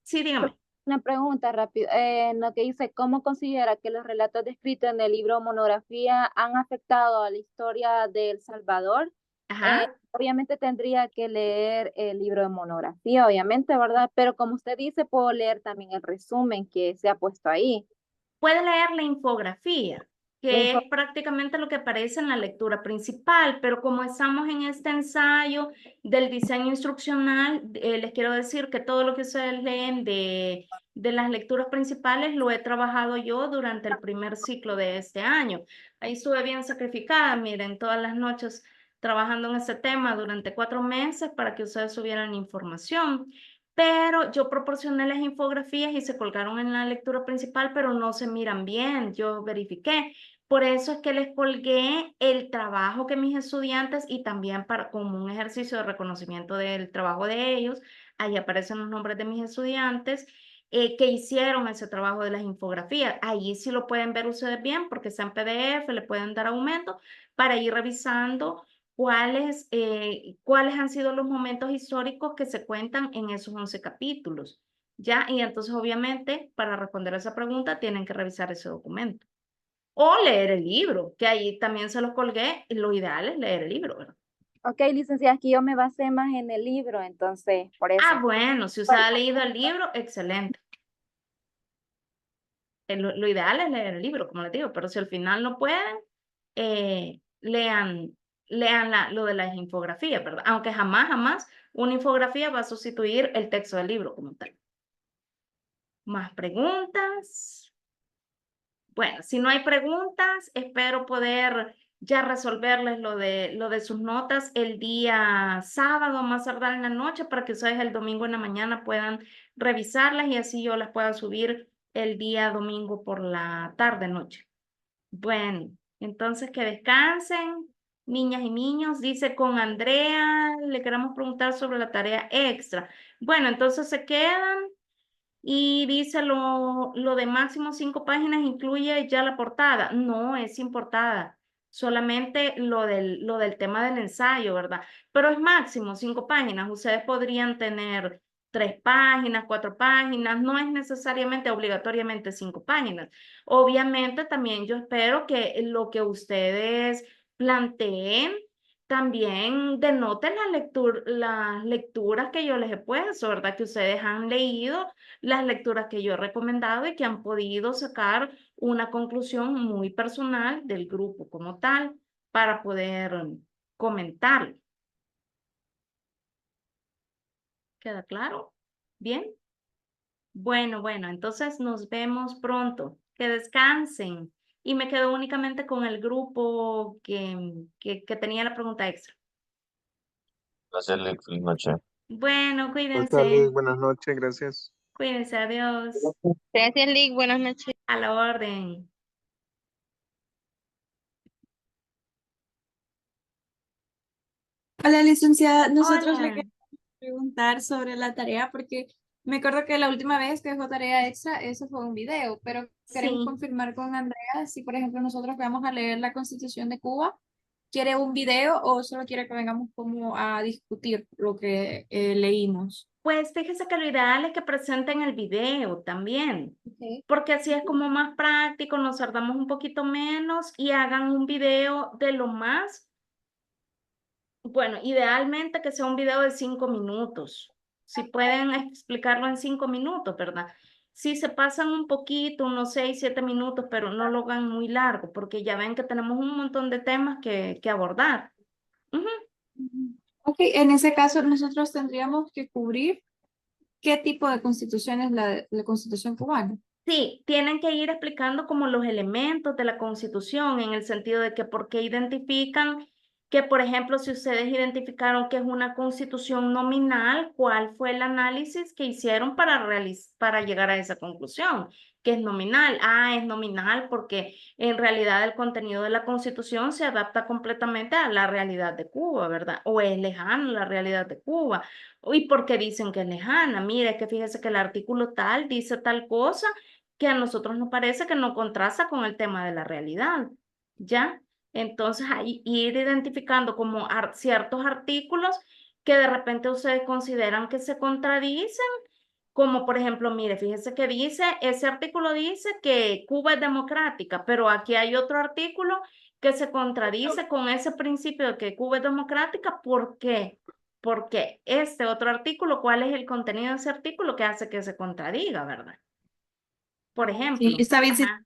Sí, dígame. Una pregunta rápida. Lo que dice, ¿cómo considera que los relatos descritos en el libro Monografía han afectado a la historia de El Salvador? Ajá. Obviamente tendría que leer el libro de monografía, obviamente, ¿verdad? Pero como usted dice, puedo leer también el resumen que se ha puesto ahí. Puede leer la infografía, La que info- es prácticamente lo que aparece en la lectura principal, pero como estamos en este ensayo del diseño instruccional, les quiero decir que todo lo que ustedes leen de las lecturas principales lo he trabajado yo durante el primer ciclo de este año. Ahí estuve bien sacrificada, miren, todas las noches trabajando en ese tema durante 4 meses para que ustedes tuvieran información. Pero yo proporcioné las infografías y se colgaron en la lectura principal, pero no se miran bien, yo verifiqué. Por eso es que les colgué el trabajo que mis estudiantes y también para, como un ejercicio de reconocimiento del trabajo de ellos, ahí aparecen los nombres de mis estudiantes que hicieron ese trabajo de las infografías. Ahí sí lo pueden ver ustedes bien porque está en PDF, le pueden dar aumento para ir revisando cuáles han sido los momentos históricos que se cuentan en esos 11 capítulos. ¿Ya? Y entonces, obviamente, para responder a esa pregunta, tienen que revisar ese documento. O leer el libro, que ahí también se los colgué. Y lo ideal es leer el libro, ¿verdad? Ok, licenciada, aquí yo me basé más en el libro, entonces, por Ah, eso. bueno, si usted ha leído el libro, excelente. Lo ideal es leer el libro, como les digo, pero si al final no pueden, lean lo de las infografías, ¿verdad? Aunque jamás una infografía va a sustituir el texto del libro como tal. ¿Más preguntas? Bueno, si no hay preguntas, espero poder ya resolverles lo de sus notas el día sábado, más tardar en la noche, para que ustedes el domingo en la mañana puedan revisarlas y así yo las pueda subir el día domingo por la tarde, noche. Bueno, entonces que descansen, niñas y niños. Dice con Andrea, le queremos preguntar sobre la tarea extra. Bueno, entonces se quedan y dice lo de máximo 5 páginas incluye ya la portada. No, es sin portada. Solamente lo del tema del ensayo, ¿verdad? Pero es máximo 5 páginas. Ustedes podrían tener 3 páginas, 4 páginas. No es necesariamente, obligatoriamente 5 páginas. Obviamente también yo espero que lo que ustedes planteen también denoten las lecturas que yo les he puesto, ¿verdad? Que ustedes han leído las lecturas que yo he recomendado y que han podido sacar una conclusión muy personal del grupo como tal para poder comentarlo. ¿Queda claro? ¿Bien? Bueno, entonces nos vemos pronto. Que descansen. Y me quedo únicamente con el grupo que tenía la pregunta extra. Gracias, Lick. Feliz noche. Bueno, Charlie, cuídense. buenas noches, gracias. Cuídense, adiós. Gracias, Lick. Buenas noches. A la orden. Hola, licenciada. Nosotros le Hola. queremos preguntar sobre la tarea porque me acuerdo que la última vez que dejó tarea extra, eso fue un video, pero queremos Sí. confirmar con Andrea si, por ejemplo, nosotros vamos a leer la Constitución de Cuba, ¿quiere un video o solo quiere que vengamos como a discutir lo que leímos? Pues fíjese que lo ideal es que presenten el video también, Okay. porque así es como más práctico, nos tardamos un poquito menos y hagan un video de lo más, bueno, idealmente que sea un video de 5 minutos. Si pueden explicarlo en 5 minutos, ¿verdad? si se pasan un poquito, unos 6, 7 minutos, pero no lo hagan muy largo, porque ya ven que tenemos un montón de temas que abordar. Ujú. Ok, en ese caso nosotros tendríamos que cubrir qué tipo de constitución es la constitución cubana. Sí, tienen que ir explicando como los elementos de la Constitución en el sentido de que por qué identifican que, por ejemplo, si ustedes identificaron que es una Constitución nominal, ¿cuál fue el análisis que hicieron para llegar a esa conclusión? Que es nominal. Ah, es nominal porque en realidad el contenido de la Constitución se adapta completamente a la realidad de Cuba, ¿verdad? O es lejano a la realidad de Cuba. ¿Y por qué dicen que es lejana? Mire, que fíjese que el artículo tal dice tal cosa que a nosotros nos parece que no contrasta con el tema de la realidad, ¿ya? Entonces, ahí ir identificando como ciertos artículos que de repente ustedes consideran que se contradicen, como por ejemplo, mire, fíjese que dice, ese artículo dice que Cuba es democrática, pero aquí hay otro artículo que se contradice con ese principio de que Cuba es democrática. ¿Por qué? Porque este otro artículo, ¿cuál es el contenido de ese artículo que hace que se contradiga, verdad? Por Sí, ejemplo. está bien si, Ajá.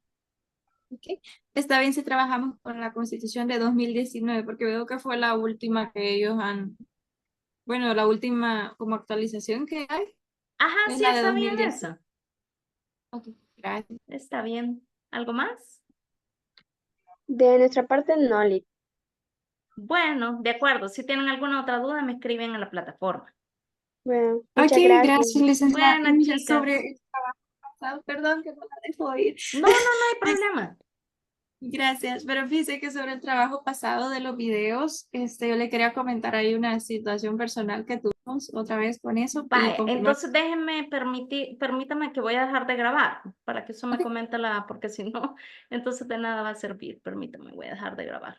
ok, está bien si trabajamos con la constitución de 2019, porque veo que fue la última que ellos han, bueno, la última como actualización que hay Ajá, es sí, la de está bien 2010. eso. Ok, gracias. Está bien. ¿Algo más? De nuestra parte, no, Liz. Bueno, de acuerdo. Si tienen alguna otra duda, me escriben en la plataforma. Bueno, Ok, muchas gracias. gracias, licenciada. Bueno, Y mire, chicas. sobre el trabajo pasado, perdón que no la dejo ir. No hay problema. Gracias, pero fíjese que sobre el trabajo pasado de los videos, yo le quería comentar ahí una situación personal que tuvimos otra vez con eso y Vaya, confirmar. entonces permítame que voy a dejar de grabar para que eso me Ok. comente porque si no, entonces de nada va a servir. Permítame, voy a dejar de grabar.